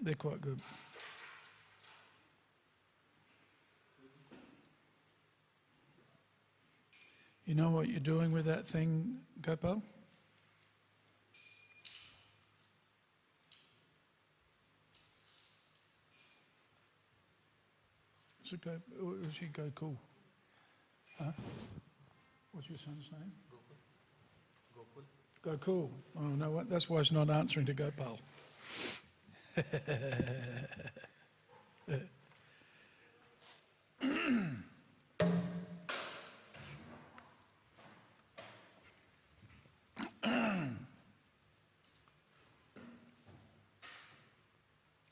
They're quite good. You know what you're doing with that thing, Gopal? Is she Gokul? Huh? What's your son's name? Gokul. Gokul. Oh no, what? That's why it's not answering to Gopal.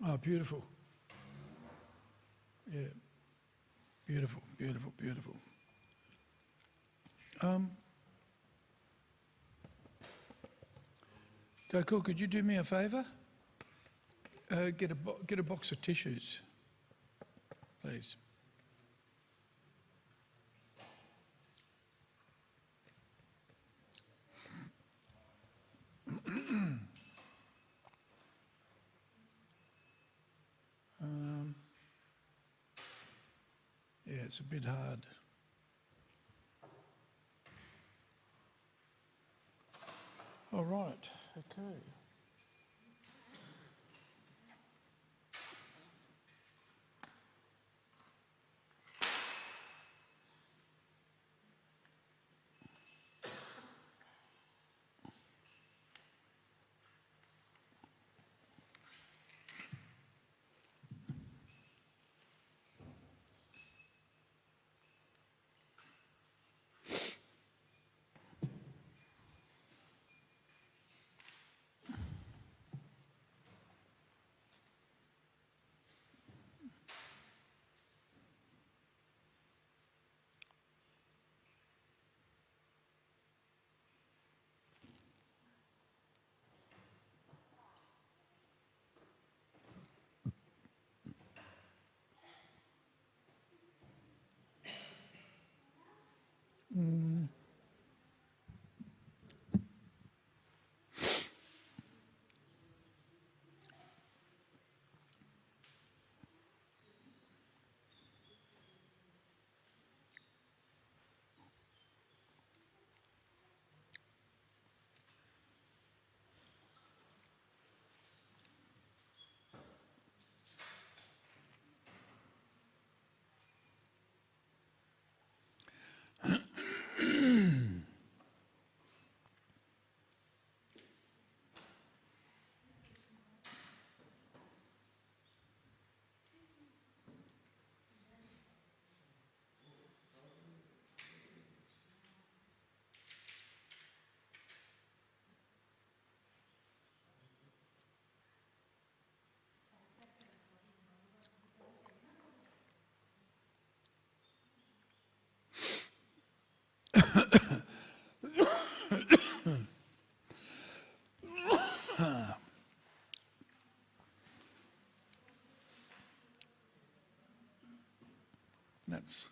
Oh, beautiful. Yeah. Beautiful, beautiful, beautiful. Gokul, could you do me a favour? Get a box of tissues, please. Yeah, it's a bit hard. All right, okay. That's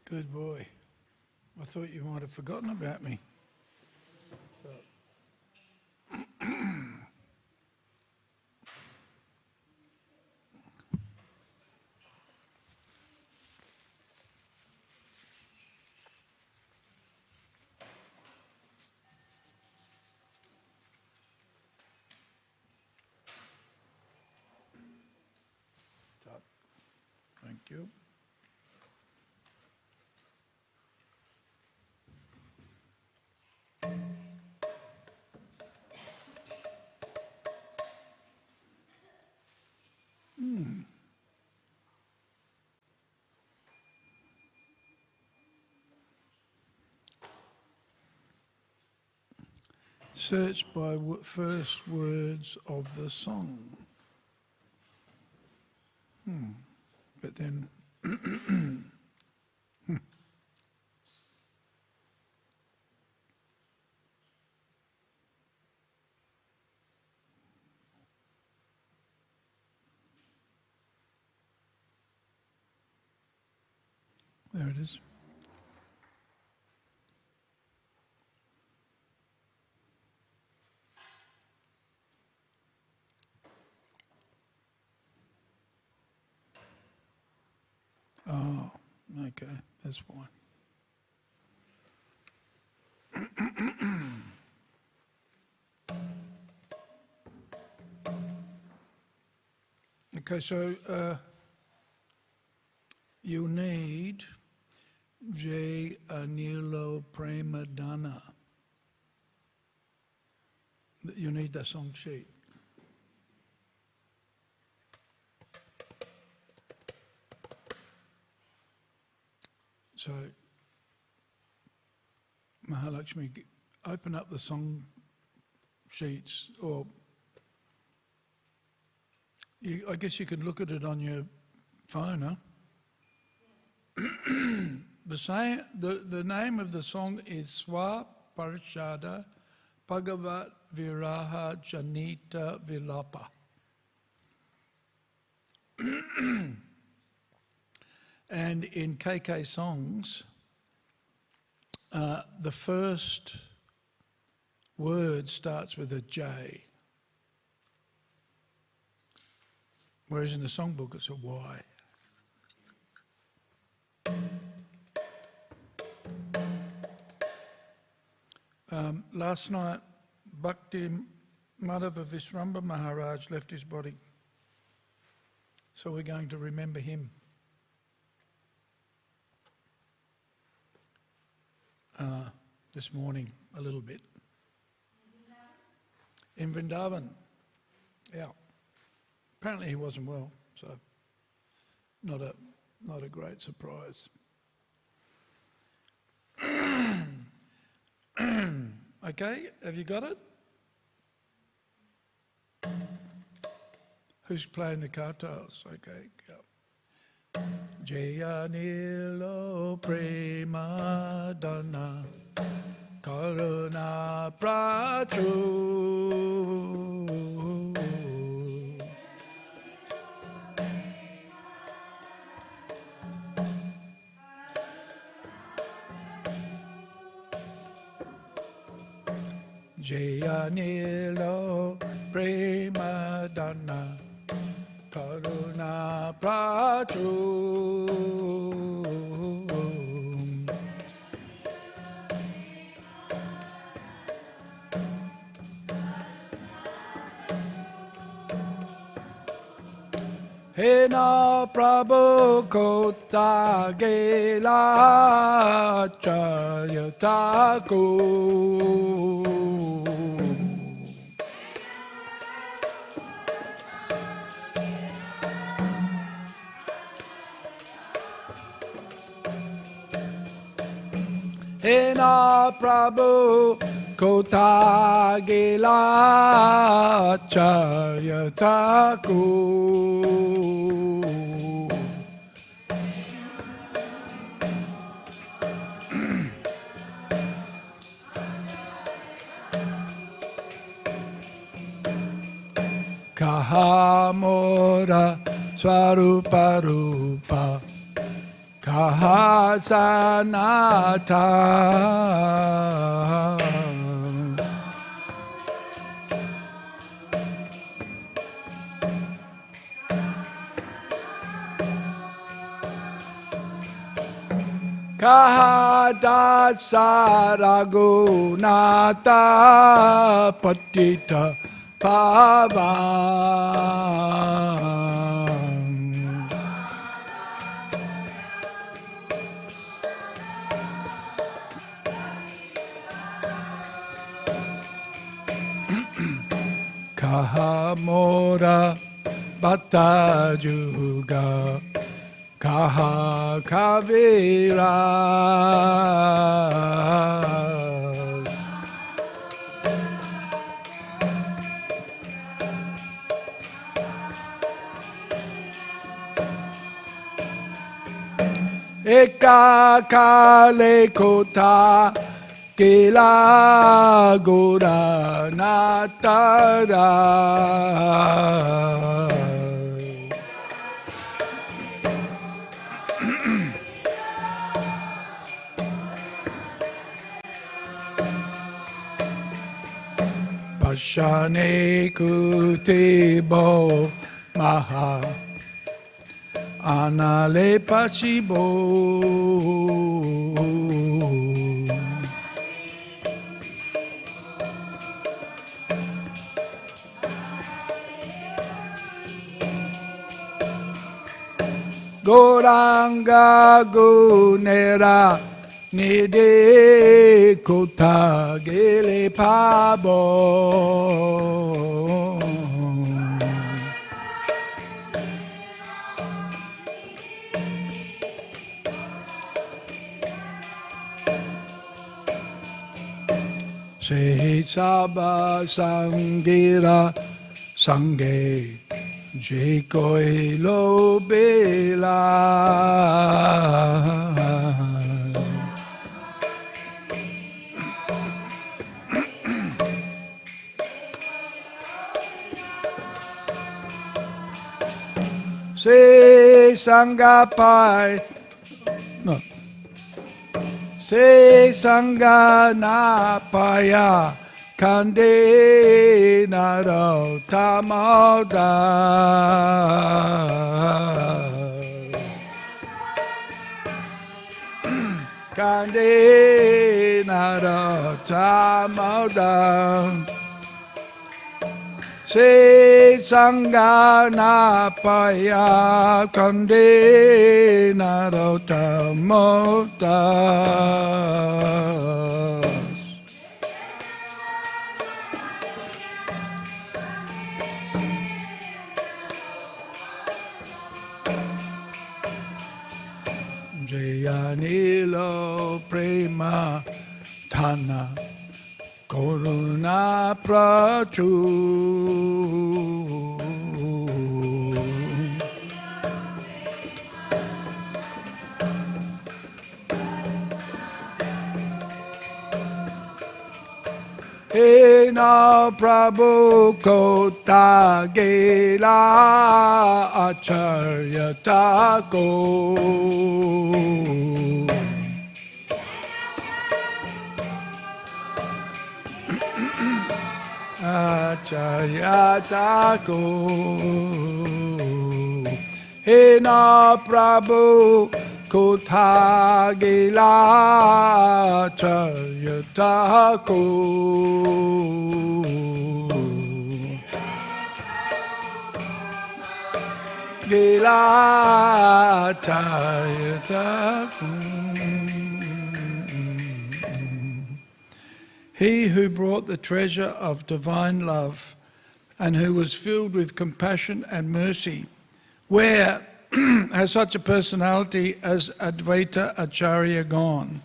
good boy. I thought you might have forgotten about me. Thank Thank you. Search by first words of the song. But then there it is. Oh, okay, that's fine. Okay, so you need Jai Anilo Premadana. You need the song sheet. So, Mahalakshmi, open up the song sheets, or I guess you could look at it on your phone, huh? The name of the song is Swa Parashada Bhagavat Viraha Janita Vilapa. And in KK songs, the first word starts with a J, whereas in the songbook it's a Y. Last night, Bhakti Madhava Visramba Maharaj left his body, so we're going to remember him. This morning, a little bit. In Vrindavan. Yeah. Apparently he wasn't well, so not a great surprise. Okay, have you got it? Who's playing the kartals? Okay, go. Jaya Nilo Premadana Karuna Prachu Jaya Nilo Premadana Karuna Prachu Hena Prabhu Kota Gela Chayataku Hena Prabhu Kota Gela Chayataku Kahamora Swarupa Rupa Kaha Sanata Kaha Dasa Raghunata Patita Pavan kaha mora bhatta juga, kaha kavira. Eka kale kota kila gora natada. Pashane kutebo maha anale pasibo. Goranga gunera nide kota gele pabo. Se saba sangira sange je koi lo bela. Se sangapai no. Se sanganapaya kande naro tamoda. Kande naro tamoda. Se sanganapaya kande naro tamoda. Jayanilo prema thana koruna prachu. He na Prabhu kota gela acharya tako. Acharya tako. He na Prabhu kota gela acharya tako. Gela acharya tako. He who brought the treasure of divine love and who was filled with compassion and mercy, where has such a personality as Advaita Acharya gone?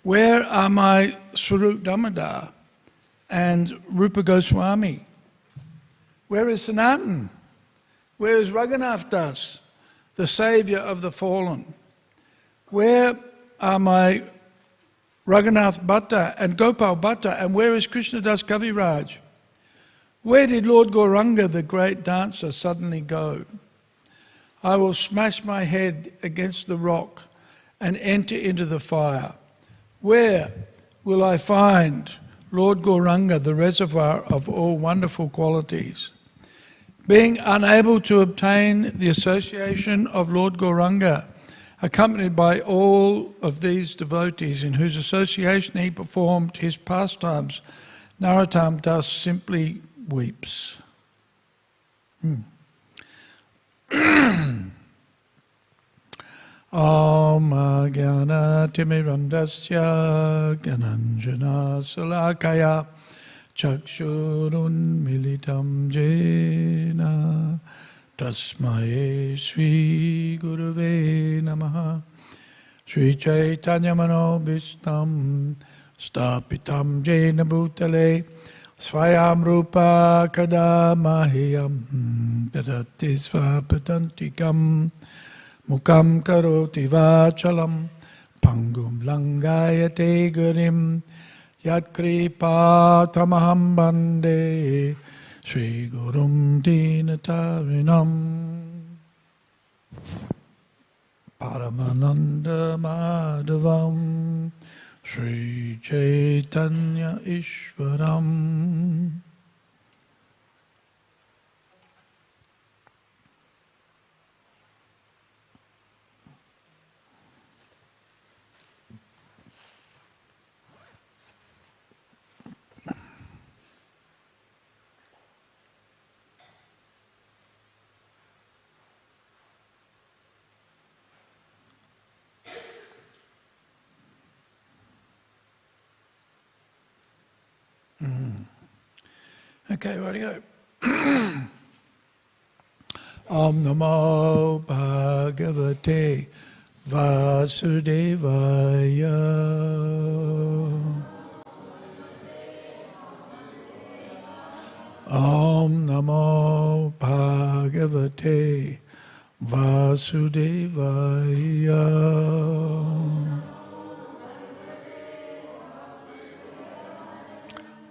Where are my Swarup Damodar and Rupa Goswami? Where is Sanatan? Where is Raghunath Das, the saviour of the fallen? Where are my Raghunath Bhatta and Gopal Bhatta, and where is Krishna Das Kaviraj? Where did Lord Gauranga, the great dancer, suddenly go? I will smash my head against the rock and enter into the fire. Where will I find Lord Gauranga, the reservoir of all wonderful qualities? Being unable to obtain the association of Lord Gauranga, accompanied by all of these devotees in whose association he performed his pastimes, Narottam Das simply weeps. Om Jnana Timirandasya Gyananjana Salakaya Chakshurunmilitam jena tasmaye Shri Gurave namaha. Shri Chaitanya Manobhishtam Stapitam jena bhutale Svayam Rupa Kadamahyam Dadati Svapadantikam Mukam Karoti Vachalam Pangum Langayate Gurim Yat Kripa Tamaham Bande Shri Gurum Dinatarinam Paramananda Madhavam Shri Chaitanya Ishwaram. Okay, radio. Om Namo Bhagavate Vasudevaya. Om Namo Bhagavate Vasudevaya.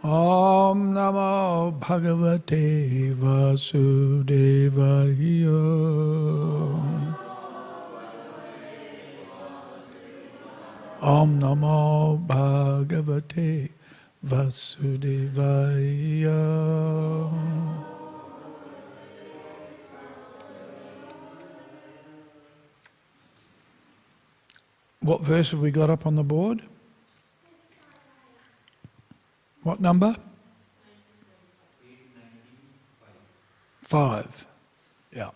Om Namo Bhagavate Vasudevaya. Om Namo Bhagavate Vasudevaya. What verse have we got up on the board? What number? 5. Yeah.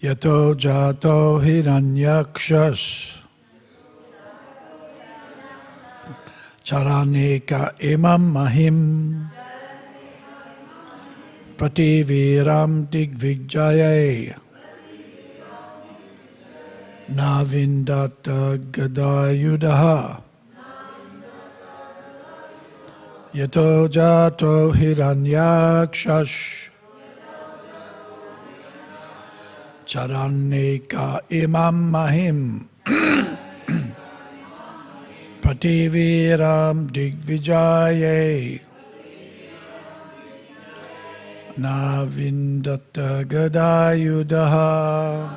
Yato jato hiranyakshas charaneka imam mahim prativiram digvijayay navindata gadayudaha Yato jato hiranyakshas charaneka imam mahim prativiram digvijaye navindata gadayudaha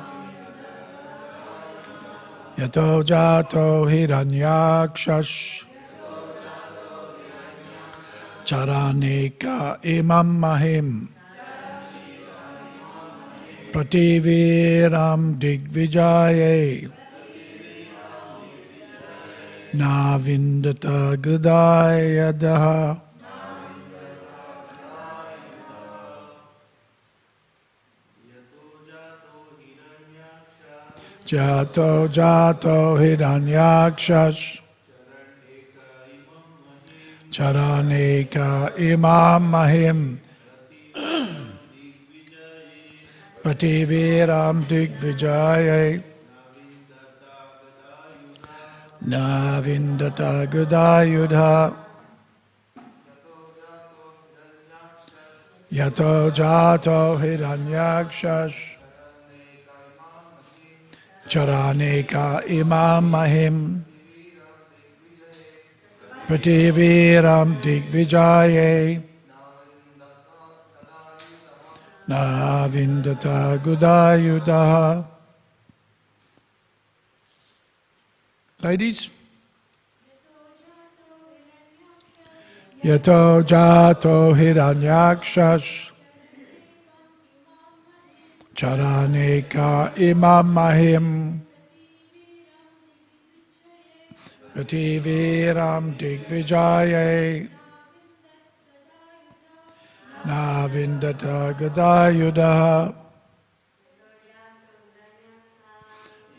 Yato jato hiranyakshas charaneka imam mahim prativiram digvijaye navindata gadayadaha jato jato hiranyakshas charaneka imam mahim prativiram digvijaye navindata gadayudha yato jato hiranyakshas charaneka imam mahim prativiram digvijaye navindata gadayudha. Ladies? Yato jato hiranyakshas charaneka imam mahim prativiram digvijaye navindata gadayudha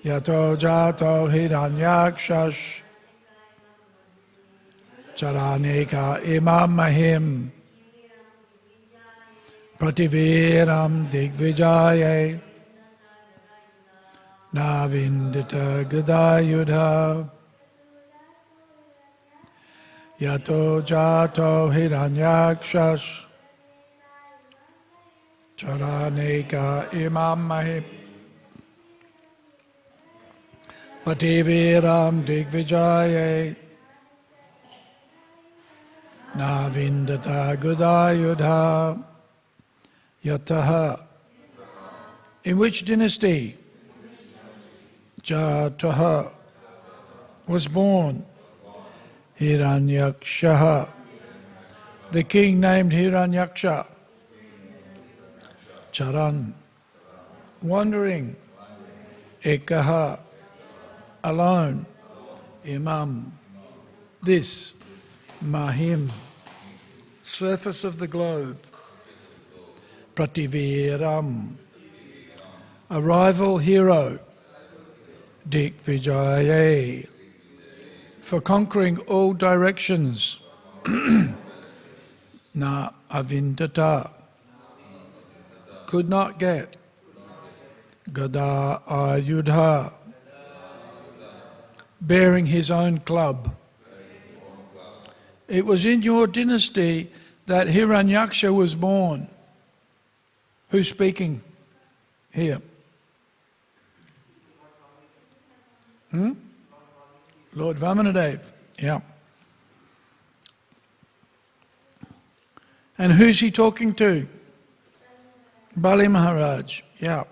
yato jato hiranyakshas Charaneka imam mahim Prativeram digvijaye Navindita gadayudha Yato jato hiranyakshas Charaneka imam mahim Prativeram digvijaye Navindita gadayudha Yataha. In which dynasty? Jataha was born. Hiranyaksha. The king named Hiranyaksha. Charan. Wandering. Ekaha. Alone. Imam. This. Mahim. Surface of the globe. Prativeram, a rival hero, Digvijaye, for conquering all directions, Na avindata, could not get, Gada ayudha, bearing his own club. It was in your dynasty that Hiranyaksha was born. Who's speaking here? Lord Vamanadev, yeah. And who's he talking to? Bali Maharaj, yeah.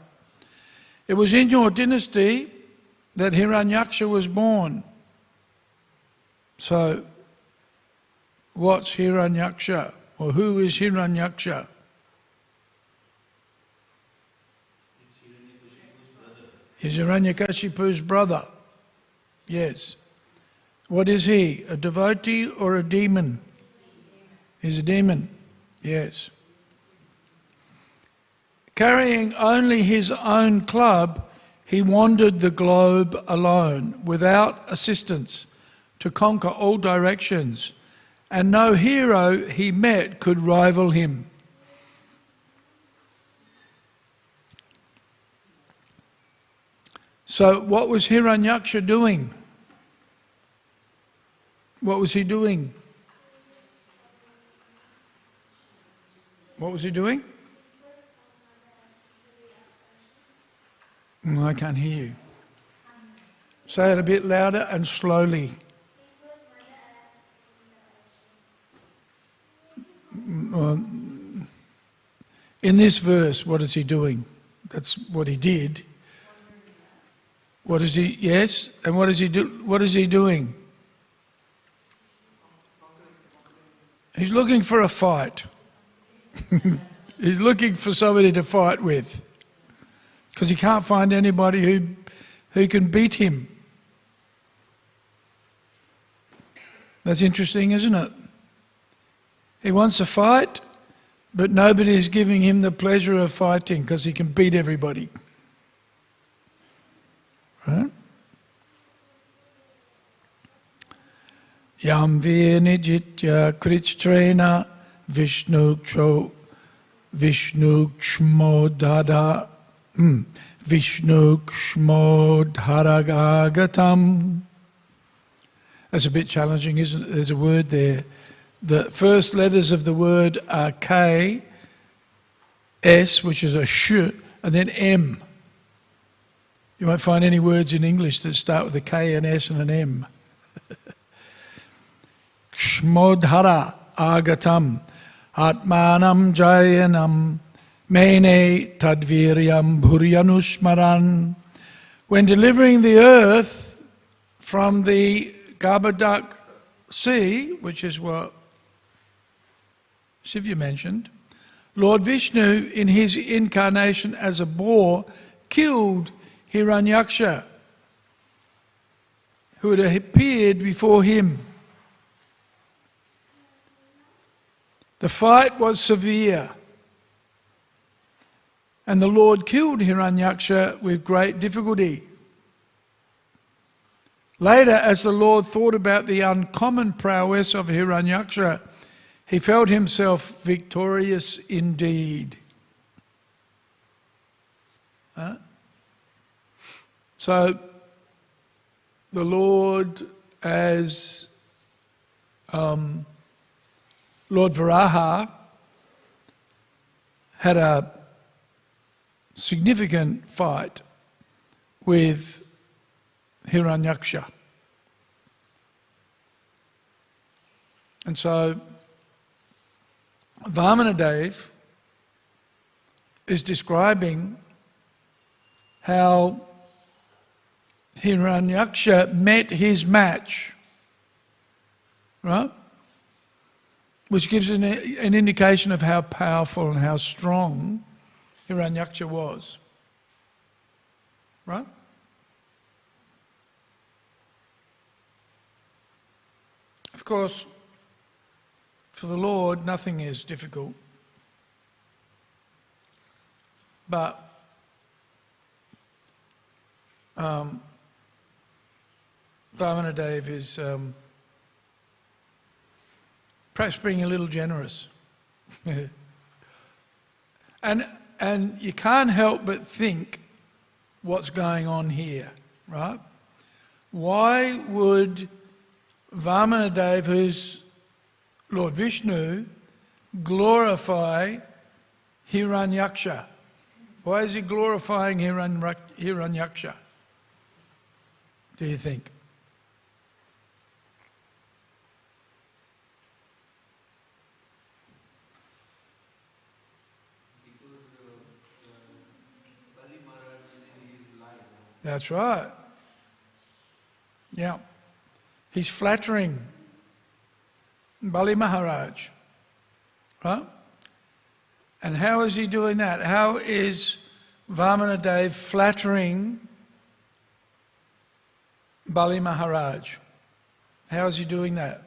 It was in your dynasty that Hiranyaksha was born. So, what's Hiranyaksha? Or who is Hiranyaksha? He's Hiranyakashipu's brother. Yes. What is he? A devotee or a demon? He's a demon. Yes. Carrying only his own club, he wandered the globe alone, without assistance, to conquer all directions, and no hero he met could rival him. So what was Hiranyaksha doing? What was he doing? What was he doing? I can't hear you. Say it a bit louder and slowly. In this verse, what is he doing? That's what he did. What is he? Yes, and what is he do? What is he doing? He's looking for a fight. He's looking for somebody to fight with, because he can't find anybody who can beat him. That's interesting, isn't it? He wants a fight, but nobody is giving him the pleasure of fighting because he can beat everybody. Right? Yam vinijitya krichtrena Vishnukshmodhara Vishnukshmodharagagatam. That's a bit challenging, isn't it? There's a word there. The first letters of the word are K, S, which is a sh, and then M. You won't find any words in English that start with a K, an S, and an M. Kshmodhara agatam atmanam jayanam mene tadviryam bhuryanushmaran. When delivering the earth from the Garbhadak Sea, which is what Shiva mentioned, Lord Vishnu, in his incarnation as a boar, killed Hiranyaksha, who had appeared before him. The fight was severe, and the Lord killed Hiranyaksha with great difficulty. Later, as the Lord thought about the uncommon prowess of Hiranyaksha, he felt himself victorious indeed. So, the Lord, as Lord Varaha, had a significant fight with Hiranyaksha. And so Vamanadev is describing how Hiranyaksha met his match, right? Which gives an indication of how powerful and how strong Hiranyaksha was, right? Of course, for the Lord, nothing is difficult. But Vamanadev is perhaps being a little generous. And you can't help but think what's going on here, right? Why would Vamanadev, who's Lord Vishnu, glorify Hiranyaksha? Why is he glorifying Hiranyaksha, do you think? That's right. Yeah. He's flattering Bali Maharaj. Right? And how is he doing that? How is Vamanadev flattering Bali Maharaj? How is he doing that?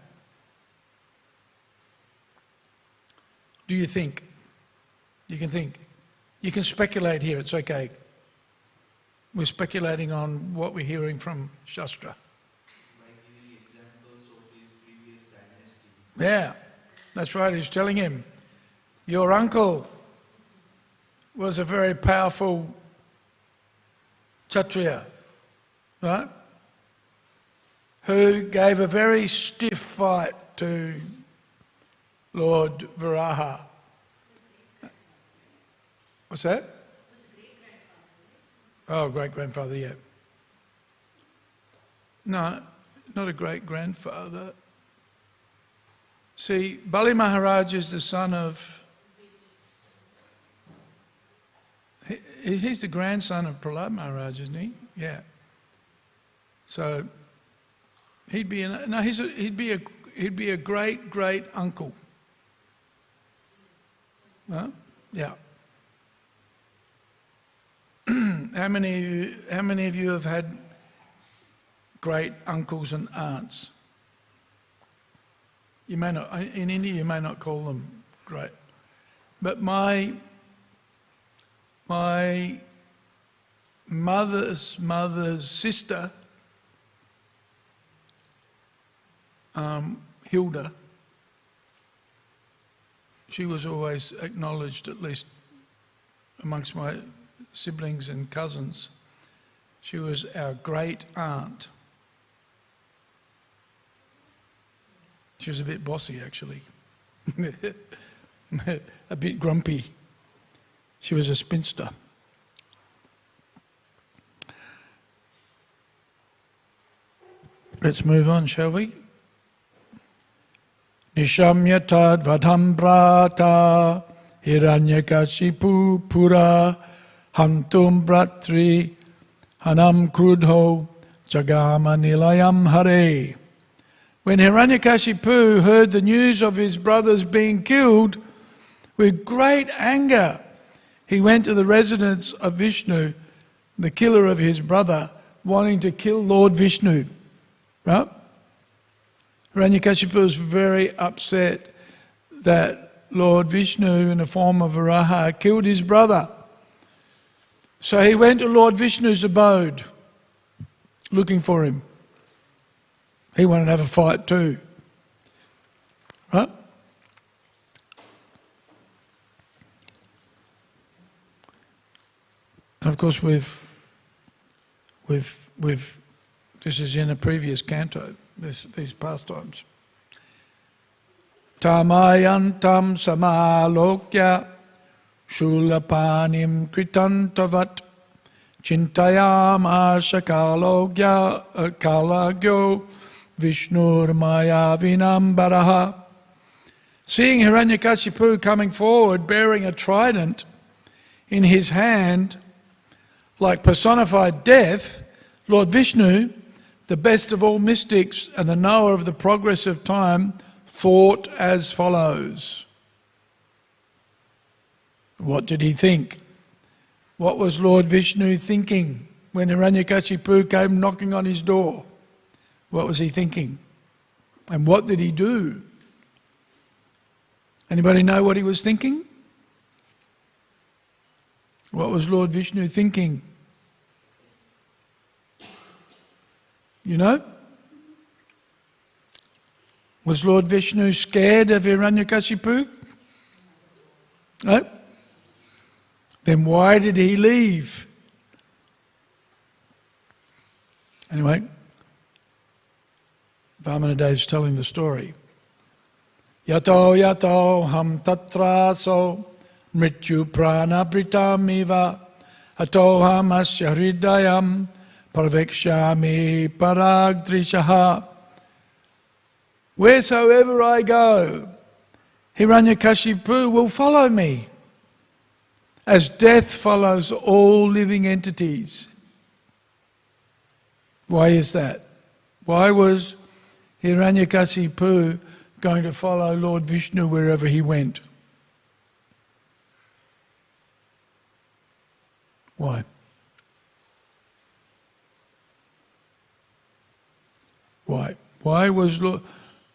Do you think? You can think. You can speculate here, it's okay. We're speculating on what we're hearing from Shastra. By giving examples of his previous dynasty. Yeah, that's right. He's telling him, your uncle was a very powerful Kshatriya, right? Who gave a very stiff fight to Lord Varaha. What's that? Oh, great-grandfather, yeah. No, not a great-grandfather. See, Bali Maharaj is the son of... He's the grandson of Prahlad Maharaj, isn't he? Yeah. So, he'd be a great-great-uncle. Huh? Yeah. How many of you have had great uncles and aunts? You may not, in India you may not call them great. But my mother's sister, Hilda, she was always acknowledged, at least amongst my siblings and cousins. She was our great aunt. She was a bit bossy, actually. A bit grumpy. She was a spinster. Let's move on, shall we? Nishamya tad vadham brata hiranyakashipu pura hantum bratri hanam krudho jagama nilayam hare. When Hiranyakashipu heard the news of his brothers being killed, with great anger, he went to the residence of Vishnu, the killer of his brother, wanting to kill Lord Vishnu. Right? Hiranyakashipu was very upset that Lord Vishnu, in the form of Varaha, killed his brother. So he went to Lord Vishnu's abode, looking for him. He wanted to have a fight too. Right? And of course we've this is in a previous canto, these pastimes. Tamayantam samalokya shulapanim kritantavat chintayamasa kalagyo vishnur mayavinambaraha. Seeing Hiranyakashipu coming forward bearing a trident in his hand, like personified death, Lord Vishnu, the best of all mystics and the knower of the progress of time, thought as follows. What did he think? What was Lord Vishnu thinking when Hiranyakashipu came knocking on his door? What was he thinking? And what did he do? Anybody know what he was thinking? What was Lord Vishnu thinking? You know? Was Lord Vishnu scared of Hiranyakashipu? No? Then why did he leave? Anyway, Vamanadeva's telling the story. Yato ham tatraso mrityu prana pritamiva atoham asya hridayam pravekshami paragdrishaha. Wheresoever I go, Hiranyakashipu will follow me, as death follows all living entities. Why is that? Why was Hiranyakashipu going to follow Lord Vishnu wherever he went? Why? Why? Why was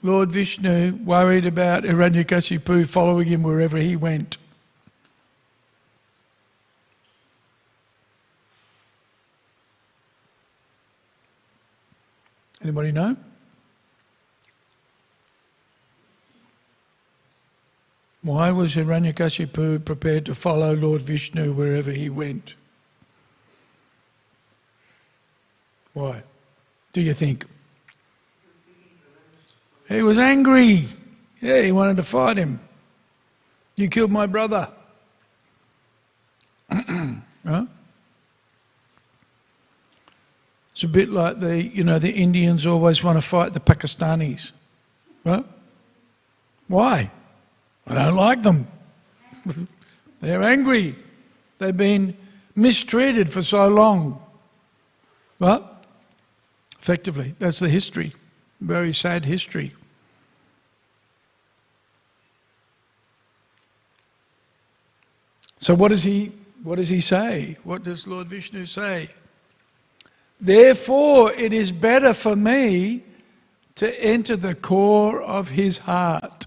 Lord Vishnu worried about Hiranyakashipu following him wherever he went? Anybody know? Why was Hiranyakashipu prepared to follow Lord Vishnu wherever he went? Why? Do you think? He was angry. Yeah, he wanted to fight him. You killed my brother. Huh? It's a bit like the Indians always want to fight the Pakistanis. Right? Why? I don't like them. They're angry. They've been mistreated for so long. But effectively, that's the history. Very sad history. So what does he say? What does Lord Vishnu say? Therefore, it is better for me to enter the core of his heart.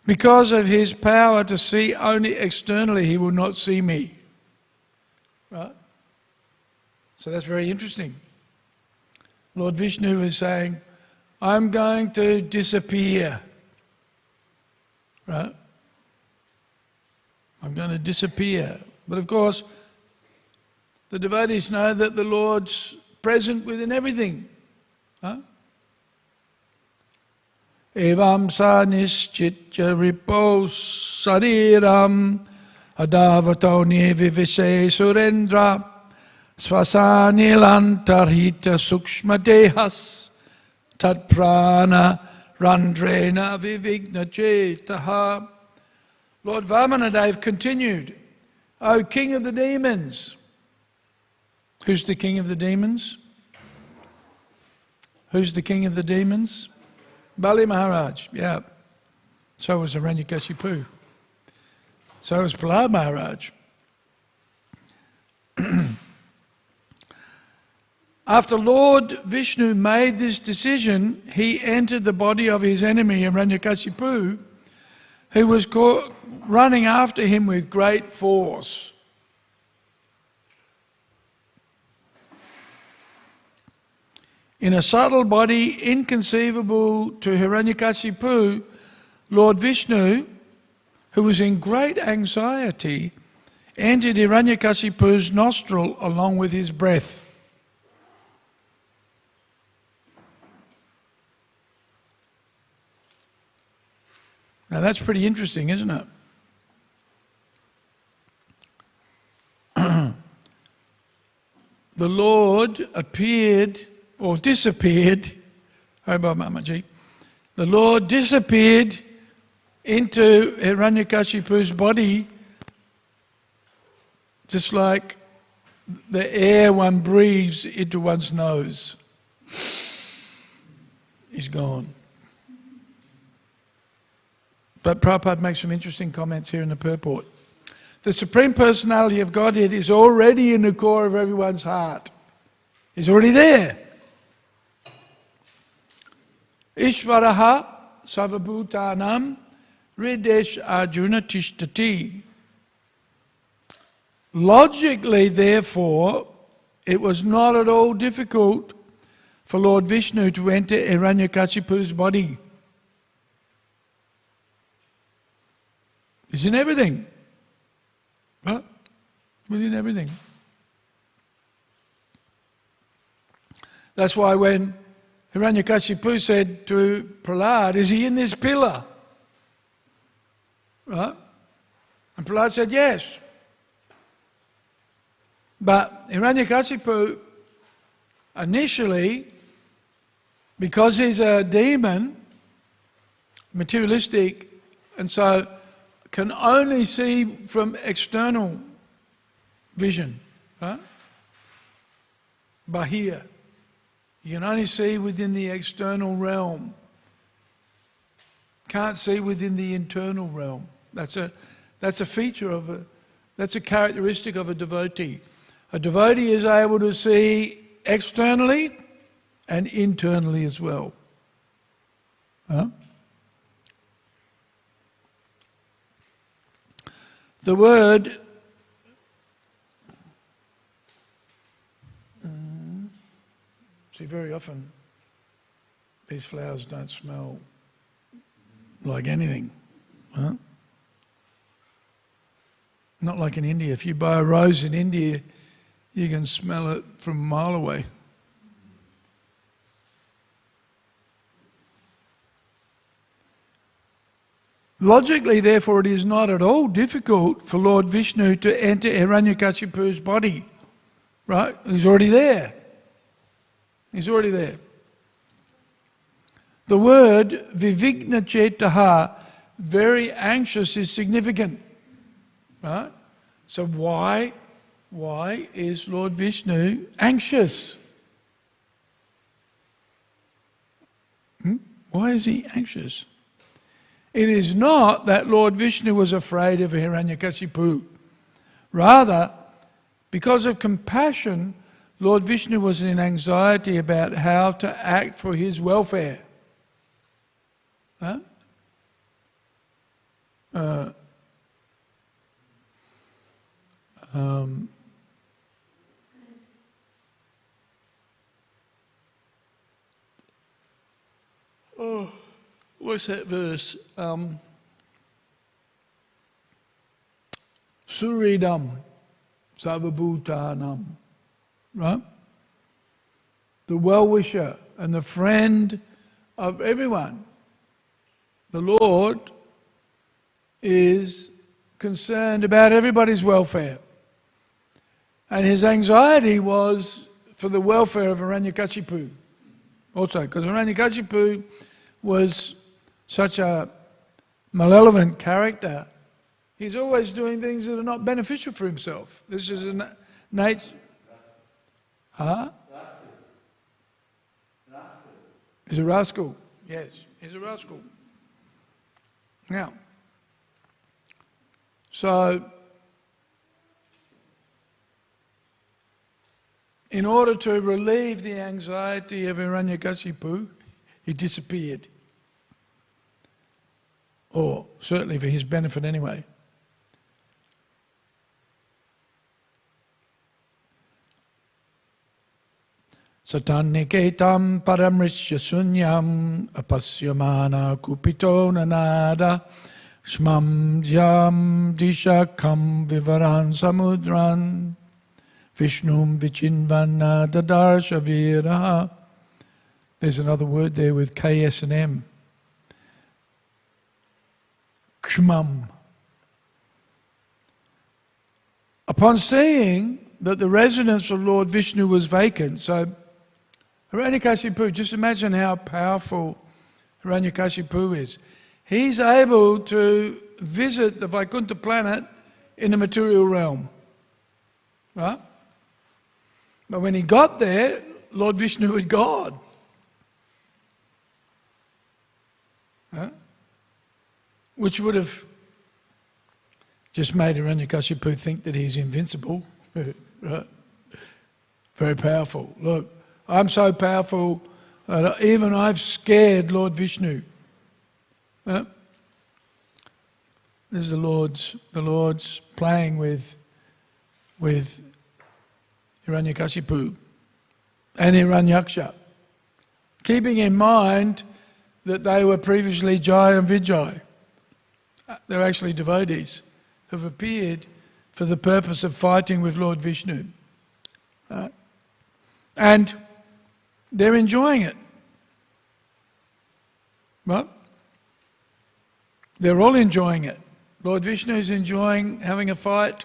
Because of his power to see only externally, he will not see me. Right? So that's very interesting. Lord Vishnu is saying, I'm going to disappear. Right? I'm going to disappear. But of course, the devotees know that the Lord's present within everything. Huh? Evam sa nischitya ripo sariram adavato nivivise surendra svasanilantarhita sukshma dehas tat prana randrena vivigna chetaha. Lord Vamanadeva continued, O king of the demons. Who's the king of the demons? Who's the king of the demons? Bali Maharaj, yeah. So was Hiranyakashipu. So was Prahlad Maharaj. After Lord Vishnu made this decision, he entered the body of his enemy, Hiranyakashipu, who was running after him with great force. In a subtle body inconceivable to Hiranyakashipu, Lord Vishnu, who was in great anxiety, entered Hiranyakashipu's nostril along with his breath. Now that's pretty interesting, isn't it? The Lord appeared or disappeared. The Lord disappeared into Hiranyakashipu's body just like the air one breathes into one's nose. He's gone. But Prabhupada makes some interesting comments here in the purport. The Supreme Personality of Godhead is already in the core of everyone's heart. He's already there. Ishvaraha Sarvabhutanam Ridesh Arjuna Tishtati. Logically, therefore, it was not at all difficult for Lord Vishnu to enter Hiranyakashipu's body. He's in everything. Huh? Within everything. That's why when Hiranyakashipu said to Prahlad, is he in this pillar? Right? And Prahlad said yes. But Hiranyakashipu initially, because he's a demon, materialistic, and so can only see from external vision, right? Bahir. You can only see within the external realm. Can't see within the internal realm. That's a feature of that's a characteristic of a devotee. A devotee is able to see externally and internally as well. Huh? The word see, very often these flowers don't smell like anything. Huh? Not like in India. If you buy a rose in India, you can smell it from a mile away. Logically, therefore, it is not at all difficult for Lord Vishnu to enter Hiranyakashipu's body. Right? He's already there. He's already there. The word vivigna chetaha, very anxious, is significant. Right? So why is Lord Vishnu anxious? Why is he anxious? It is not that Lord Vishnu was afraid of Hiranyakashipu. Rather, because of compassion, Lord Vishnu was in anxiety about how to act for his welfare. Huh? What's that verse? Suridam Sarvabhutanam. Right? The well-wisher and the friend of everyone. The Lord is concerned about everybody's welfare. And his anxiety was for the welfare of Hiranyakashipu. Also, because Hiranyakashipu was such a malevolent character, he's always doing things that are not beneficial for himself. This is a nature. Huh? He's a rascal. Yes, he's a rascal. Now, so in order to relieve the anxiety of Hiranyakashipu, he disappeared. Or certainly for his benefit anyway. Satanniketam paramrishya sunyam apasyamana kupito nanada shmam jam dishakam vivaran samudran vishnum vichinvana dadarsha viraha. There's another word there with K, S and M. Kshmam. Upon seeing that the residence of Lord Vishnu was vacant, so Hiranyakashipu, just imagine how powerful Hiranyakashipu is. He's able to visit the Vaikuntha planet in the material realm. Right? But when he got there, Lord Vishnu was God. Right? Which would have just made Hiranyakashipu think that he's invincible. Right? Very powerful. Look, I'm so powerful that even I've scared Lord Vishnu. Right? This is the Lord's playing with Hiranyakashipu and Hiranyaksha, keeping in mind that they were previously Jai and Vijay. They're actually devotees who have appeared for the purpose of fighting with Lord Vishnu. And they're enjoying it. Right? They're all enjoying it. Lord Vishnu is enjoying having a fight,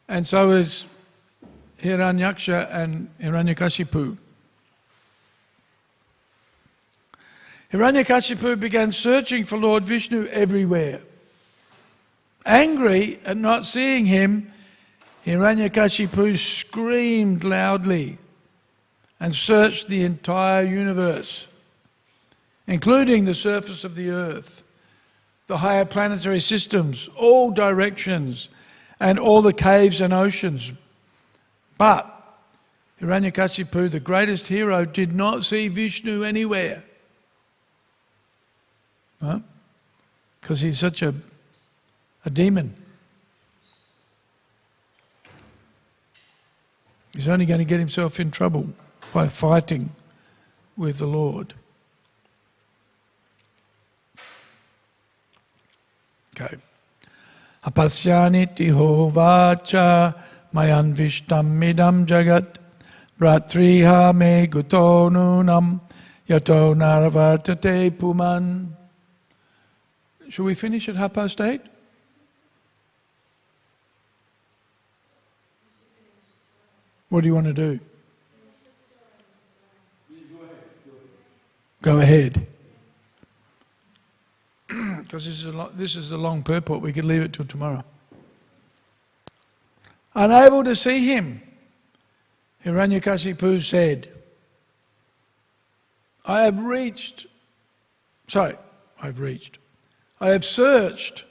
and so is Hiranyaksha and Hiranyakashipu. Hiranyakashipu began searching for Lord Vishnu everywhere. Angry at not seeing him, Hiranyakashipu screamed loudly and searched the entire universe, including the surface of the earth, the higher planetary systems, all directions, and all the caves and oceans. But Hiranyakashipu, the greatest hero, did not see Vishnu anywhere. Because he's such a demon. He's only going to get himself in trouble by fighting with the Lord. Okay. Apasyani tihovacha mayan vishtam midam jagat bratriha me guto nunam yato naravartate puman. Shall we finish at 8:30? What do you want to do? Go ahead. Because this is a long purport, we could leave it till tomorrow. Unable to see him, Hiranyakashipu said, I have searched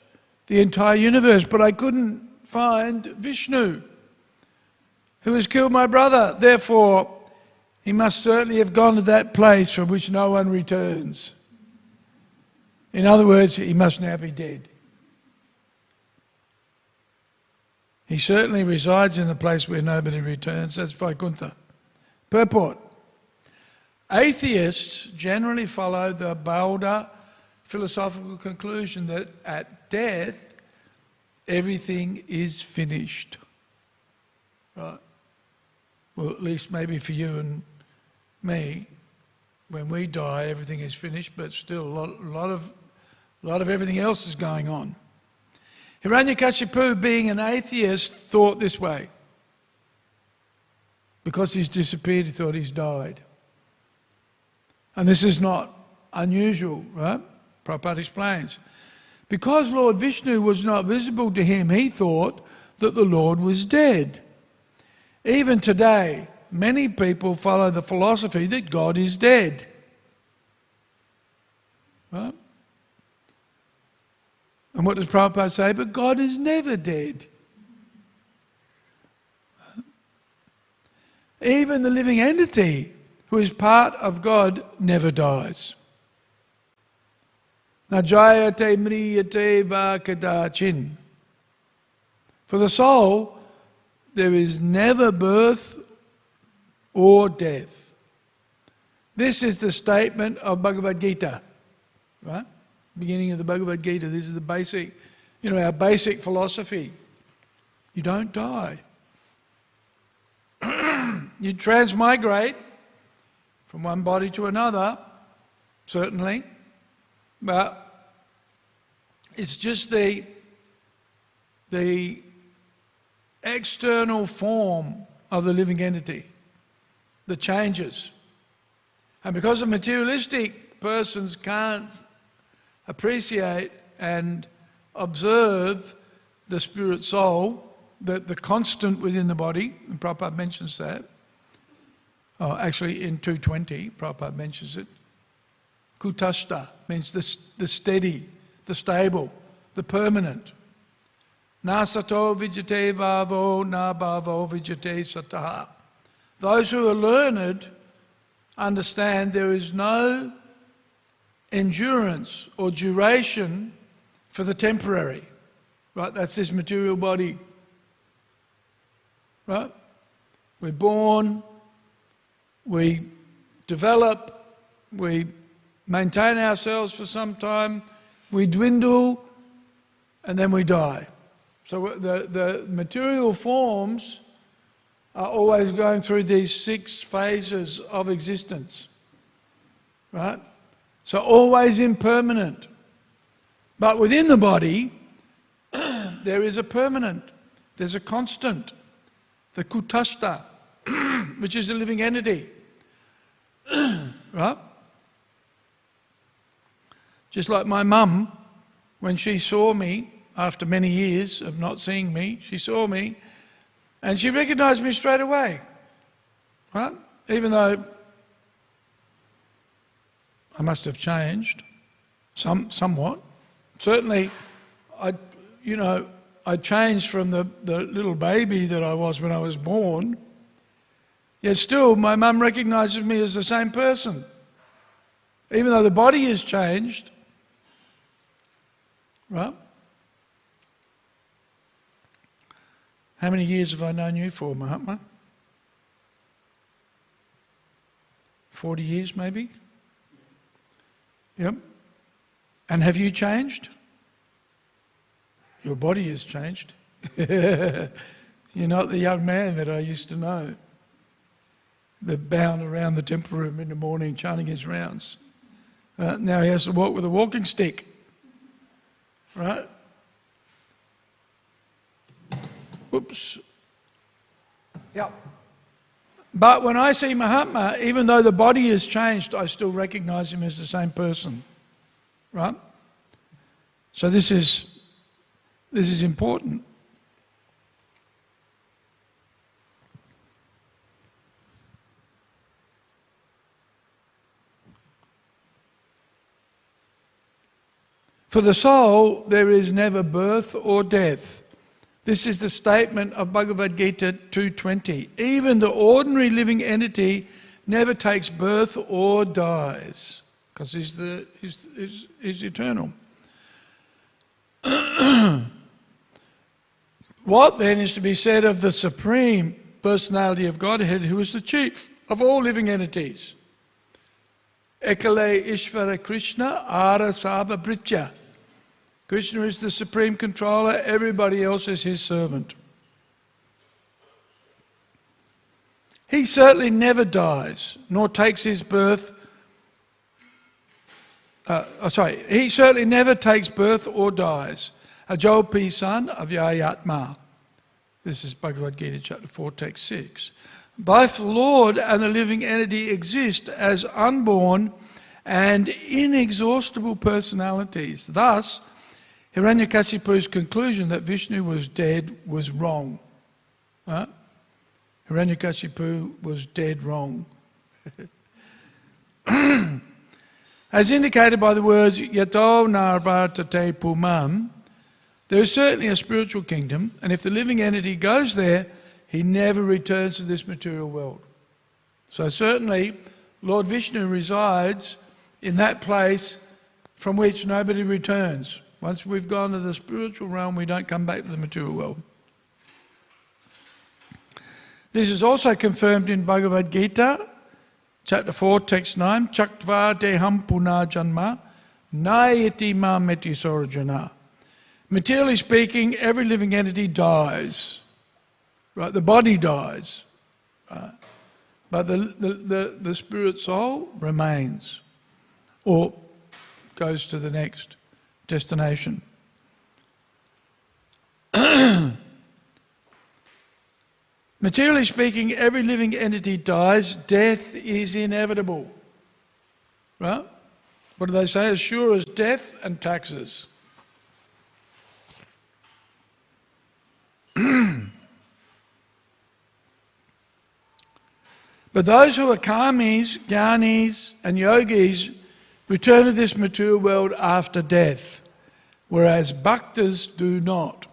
the entire universe, but I couldn't find Vishnu, who has killed my brother. Therefore, he must certainly have gone to that place from which no one returns. In other words, he must now be dead. He certainly resides in the place where nobody returns. That's Vaikuntha. Purport. Atheists generally follow the Bauddha philosophical conclusion that at death, everything is finished. Right? Well, at least maybe for you and me, when we die, everything is finished, but still a lot of everything else is going on. Hiranyakashipu, being an atheist, thought this way. Because he's disappeared, he thought he's died. And this is not unusual, right? Prabhupada explains. Because Lord Vishnu was not visible to him, he thought that the Lord was dead. Even today, many people follow the philosophy that God is dead. Right? And what does Prabhupada say? But God is never dead. Even the living entity who is part of God never dies. Najayate mriyate va kadachin. For the soul, there is never birth or death. This is the statement of Bhagavad Gita, right? Beginning of the Bhagavad Gita. This is the basic, our basic philosophy. You don't die. You transmigrate from one body to another, certainly, but it's just the external form of the living entity that changes. And because the materialistic persons can't appreciate and observe the spirit soul, the constant within the body, and Prabhupada mentions that. Oh, actually in 220, Prabhupada mentions it. Kutashta means the steady, the stable, the permanent. Na sato vijate vavo, na bhavo vijate sataha. Those who are learned understand there is no endurance or duration for the temporary. Right, that's this material body. Right? We're born, we develop, we maintain ourselves for some time, we dwindle, and then we die. So the material forms are always going through these 6 phases of existence. Right? So always impermanent. But within the body, there is a permanent, there's a constant, the kutashta, which is a living entity. Right? Just like my mum, when she saw me, after many years of not seeing me, she saw me, and she recognized me straight away. Right? Even though I must have changed somewhat. Certainly, I changed from the little baby that I was when I was born. Yet still, my mum recognises me as the same person. Even though the body has changed. Right? How many years have I known you for, Mahatma? 40 years, maybe? Yep. And have you changed? Your body has changed. You're not the young man that I used to know, that bound around the temple room in the morning chanting his rounds. Now he has to walk with a walking stick. Right? Whoops. Yep. But when I see Mahatma, even though the body has changed, I still recognize him as the same person. Right? So this is important. For the soul, there is never birth or death. This is the statement of Bhagavad Gita 2.20. Even the ordinary living entity never takes birth or dies, because he's eternal. What then is to be said of the Supreme Personality of Godhead, who is the chief of all living entities? Ekale Ishvara Krishna Ara Sabha Britya. Krishna is the supreme controller, everybody else is his servant. He certainly never dies, nor takes his birth. He certainly never takes birth or dies. Ajopi san avyayatma. This is Bhagavad Gita chapter 4, text 6. Both the Lord and the living entity exist as unborn and inexhaustible personalities. Thus, Hiranyakashipu's conclusion that Vishnu was dead was wrong. Hiranyakashipu was dead wrong. As indicated by the words Yato Narvartate Pumam, there is certainly a spiritual kingdom, and if the living entity goes there, he never returns to this material world. So certainly, Lord Vishnu resides in that place from which nobody returns. Once we've gone to the spiritual realm, we don't come back to the material world. This is also confirmed in Bhagavad Gita, chapter 4, text 9, Chaktva deham puna janma nayati mameti sorajana. Materially speaking, every living entity dies. Right? The body dies. Right? But the spirit soul remains, or goes to the next destination. Materially speaking, every living entity dies. Death is inevitable. Right? What do they say? As sure as death and taxes. But those who are karmis, jnanis and yogis return to this material world after death, whereas bhaktas do not.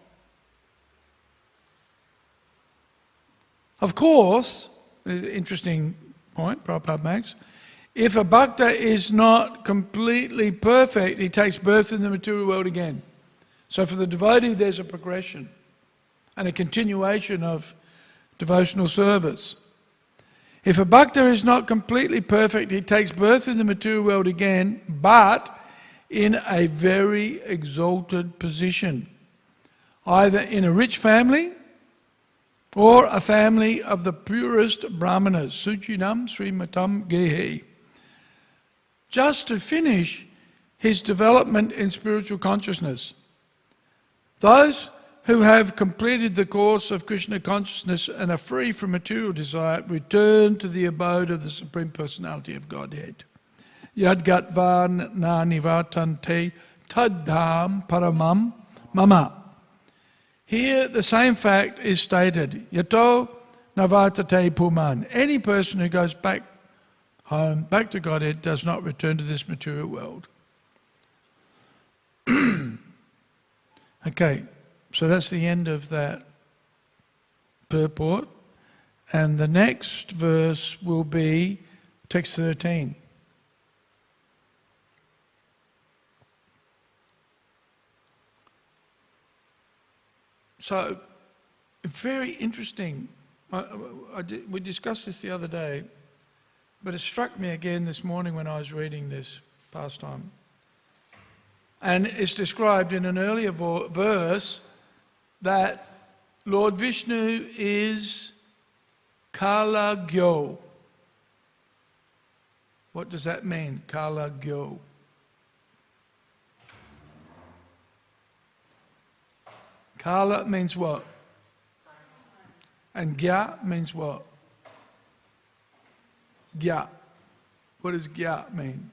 Of course, interesting point Prabhupada makes, if a bhakta is not completely perfect, he takes birth in the material world again. So for the devotee there's a progression and a continuation of devotional service. If a bhakta is not completely perfect, he takes birth in the material world again, but in a very exalted position, either in a rich family or a family of the purest brahmanas, suchinam srimatam gehe, just to finish his development in spiritual consciousness. Those who have completed the course of Krishna consciousness and are free from material desire return to the abode of the Supreme Personality of Godhead. Yadgatva na nivatante taddham paramam mama. Here the same fact is stated. Yato navartate puman. Any person who goes back home, back to Godhead, does not return to this material world. Okay. So that's the end of that purport. And the next verse will be text 13. So, very interesting. We discussed this the other day, but it struck me again this morning when I was reading this pastime. And it's described in an earlier verse that Lord Vishnu is Kala Gyo. What does that mean, Kala Gyo? Kala means what? And Gya means what? Gya. What does Gya mean?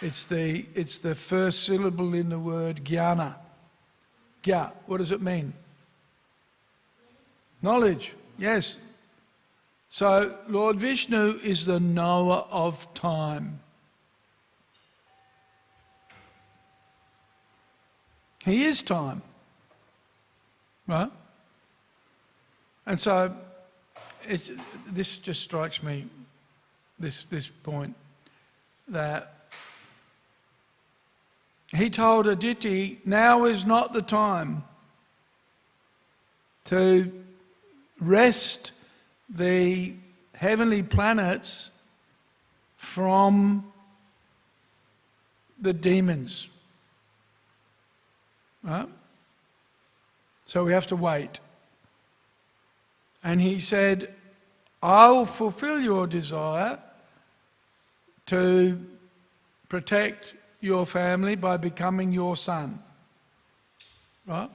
It's the first syllable in the word jnana. Gya, what does it mean? Knowledge, yes. So Lord Vishnu is the knower of time. He is time. Right? And so this just strikes me, this point, that he told Aditi, now is not the time to wrest the heavenly planets from the demons. Right? So we have to wait. And he said, I'll fulfill your desire to protect your family by becoming your son. Right?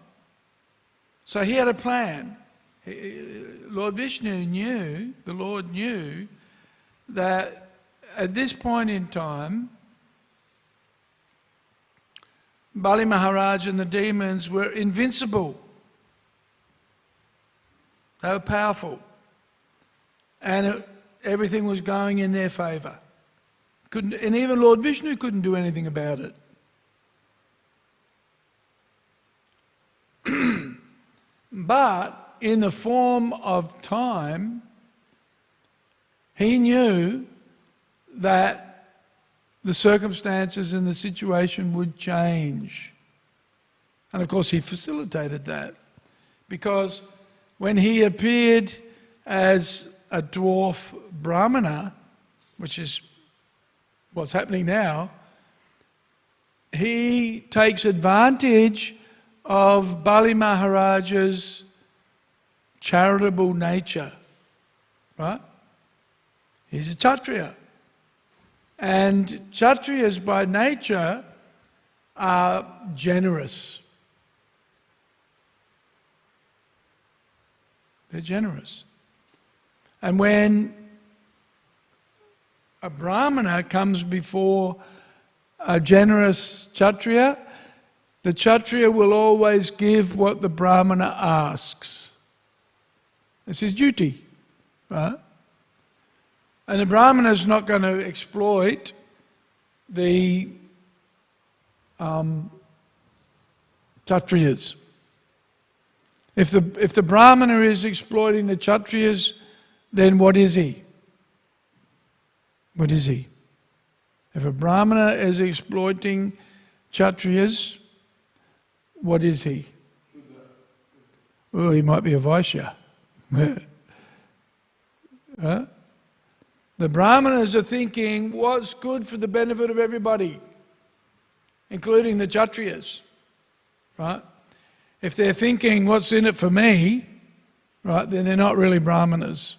So he had a plan. Lord Vishnu knew, the Lord knew, that at this point in time, Bali Maharaj and the demons were invincible. They were powerful. And everything was going in their favour. And even Lord Vishnu couldn't do anything about it. But in the form of time, he knew that the circumstances and the situation would change. And of course he facilitated that. Because when he appeared as a dwarf brahmana, which is what's happening now, he takes advantage of Bali Maharaja's charitable nature, right? He's a Kshatriya. And Kshatriyas by nature are generous. They're generous. And when a brahmana comes before a generous Kshatriya, the Kshatriya will always give what the brahmana asks. It's his duty, right? And the brahmana is not going to exploit the Kshatriyas. If the brahmana is exploiting the Kshatriyas, then what is he? What is he? If a brahmana is exploiting Kshatriyas, what is he? Well, he might be a Vaishya. Huh? The brahmanas are thinking what's good for the benefit of everybody, including the Kshatriyas, right? If they're thinking what's in it for me, right, then they're not really brahmanas.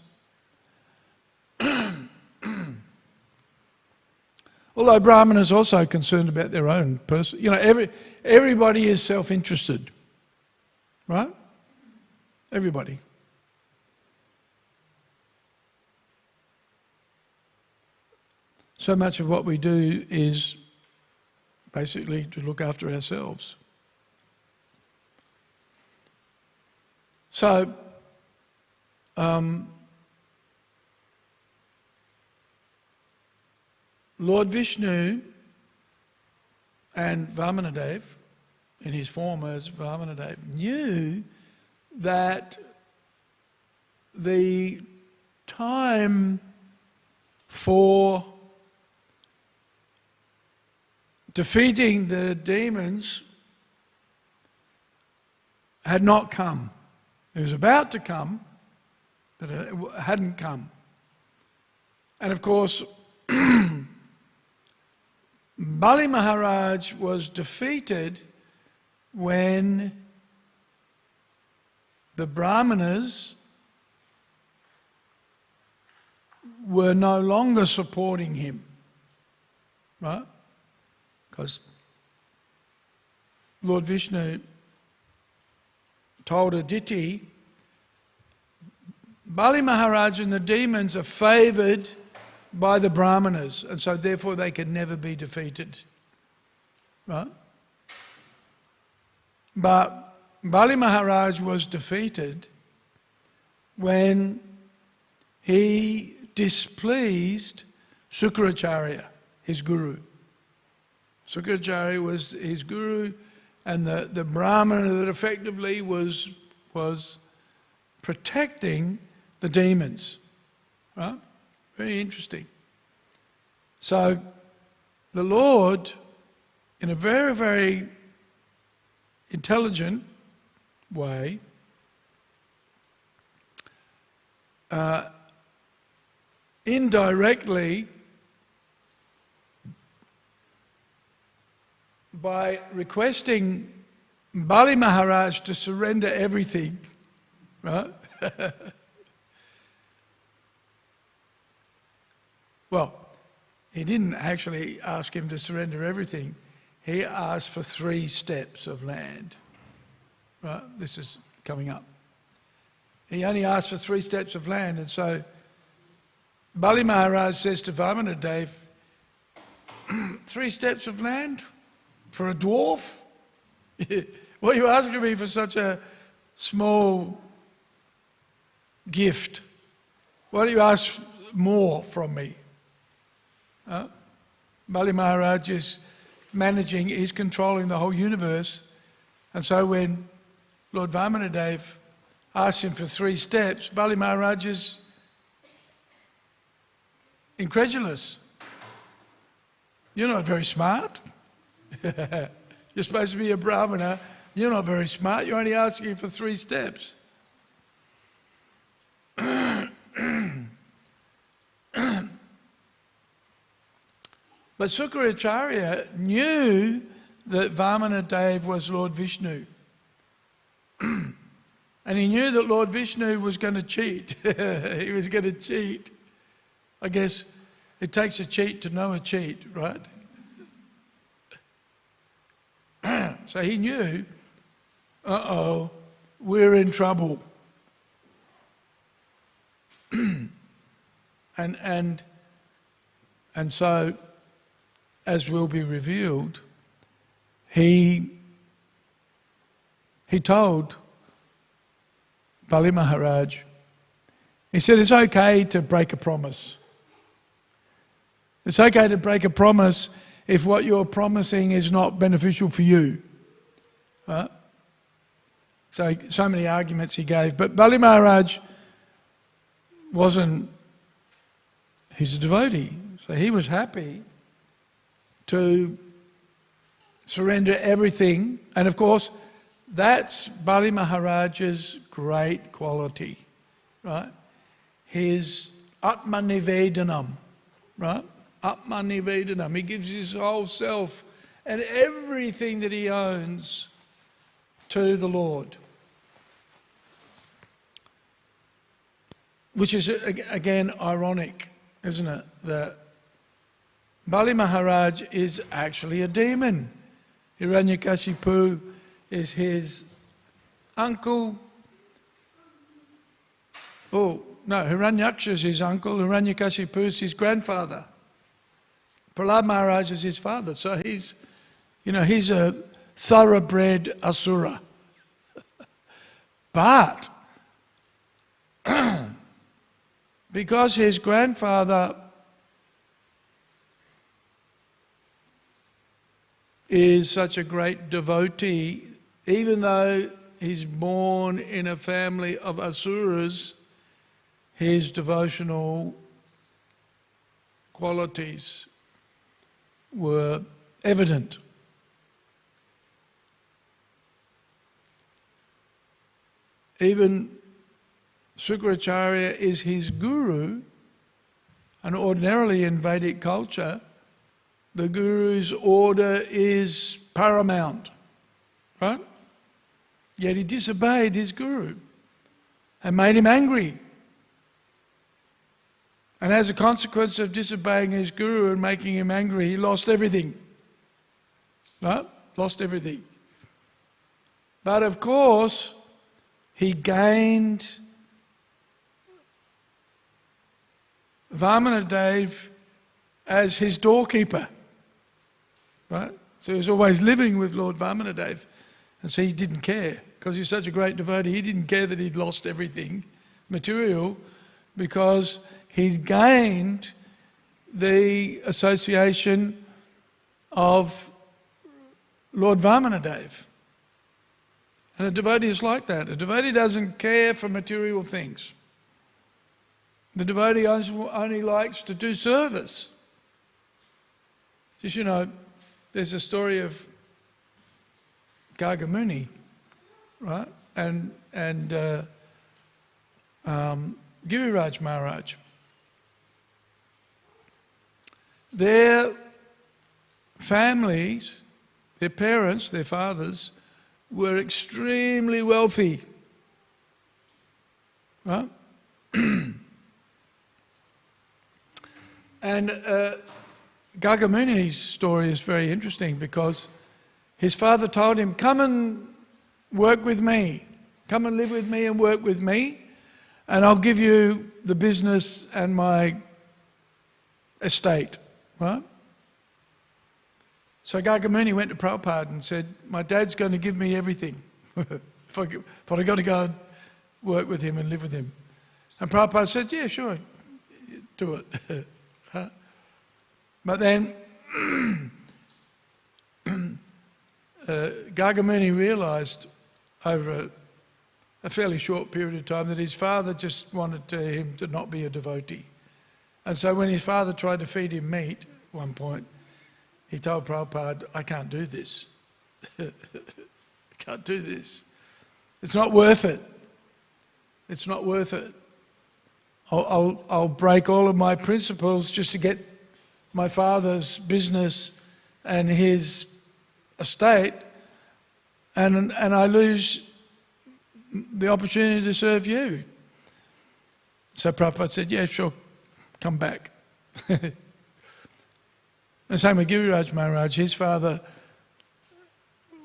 Although brahmanas are also concerned about their own person. You know, everybody is self-interested, right? Everybody. So much of what we do is basically to look after ourselves. So, Lord Vishnu and Vamanadev, in his form as Vamanadev, knew that the time for defeating the demons had not come. It was about to come, but it hadn't come. And of course, Bali Maharaj was defeated when the Brahmanas were no longer supporting him, right? Because Lord Vishnu told Aditi, Bali Maharaj and the demons are favoured by the Brahmanas, and so therefore they can never be defeated. Right? But Bali Maharaj was defeated when he displeased Śrīmad, his guru. Śrīmad was his guru, and the Brahmana that effectively was protecting the demons. Right? Very interesting. So the Lord, in a very, very intelligent way, indirectly, by requesting Bali Maharaj to surrender everything, right? Well, he didn't actually ask him to surrender everything. He asked for 3 steps of land. Right? This is coming up. He only asked for 3 steps of land, and so Bali Maharaj says to Vamanadev, 3 steps of land for a dwarf? What are you asking me for such a small gift? Why don't you ask more from me? Bali Maharaj is managing, he's controlling the whole universe, and so when Lord Vamanadev asks him for 3 steps, Bali Maharaj is incredulous. You're not very smart. You're supposed to be a Brahmana. You're not very smart. You're only asking for 3 steps. But Śrīmad knew that Vamanadev was Lord Vishnu. And he knew that Lord Vishnu was going to cheat. He was going to cheat. I guess it takes a cheat to know a cheat, right? So he knew, we're in trouble. And so, as will be revealed, he told Bali Maharaj, he said, it's okay to break a promise. It's okay to break a promise if what you're promising is not beneficial for you. Right? So many arguments he gave. But Bali Maharaj he's a devotee, so he was happy to surrender everything. And of course, that's Bali Maharaj's great quality, right? His Atma Nivedanam, right? Atma Nivedanam. He gives his whole self and everything that he owns to the Lord. Which is, again, ironic, isn't it? That Bali Maharaj is actually a demon. Hiranyakashipu is his uncle. Oh, no, Hiranyaksha is his uncle, Hiranyakashipu is his grandfather. Prahlad Maharaj is his father, so he's a thoroughbred asura. But because his grandfather is such a great devotee, even though he's born in a family of asuras, his devotional qualities were evident. Even Śrīmad is his guru, and ordinarily in Vedic culture, the guru's order is paramount, right? Yet he disobeyed his guru and made him angry. And as a consequence of disobeying his guru and making him angry, he lost everything. Right? Lost everything. But of course, he gained Vamanadev as his doorkeeper. Right? So he was always living with Lord Vamanadev. And so he didn't care. Because he's such a great devotee, he didn't care that he'd lost everything material, because he'd gained the association of Lord Vamanadev. And a devotee is like that. A devotee doesn't care for material things. The devotee only likes to do service. Just, there's a story of Gargamuni, right? And Giriraj Maharaj. Their families, their parents, their fathers, were extremely wealthy. Right? And Gargamuni's story is very interesting, because his father told him, come and work with me. Come and live with me and work with me, and I'll give you the business and my estate. Right? So Gargamuni went to Prabhupada and said, my dad's going to give me everything. But I've got to go and work with him and live with him. And Prabhupada said, yeah, sure, do it. But then Gargamuni realized over a fairly short period of time that his father just wanted him to not be a devotee. And so when his father tried to feed him meat at one point, he told Prabhupada, I can't do this. I can't do this. It's not worth it. It's not worth it. I'll break all of my principles just to get my father's business and his estate, and I lose the opportunity to serve you. So Prabhupada said, yeah, sure, come back. And same with Guru Raj Maharaj. His father,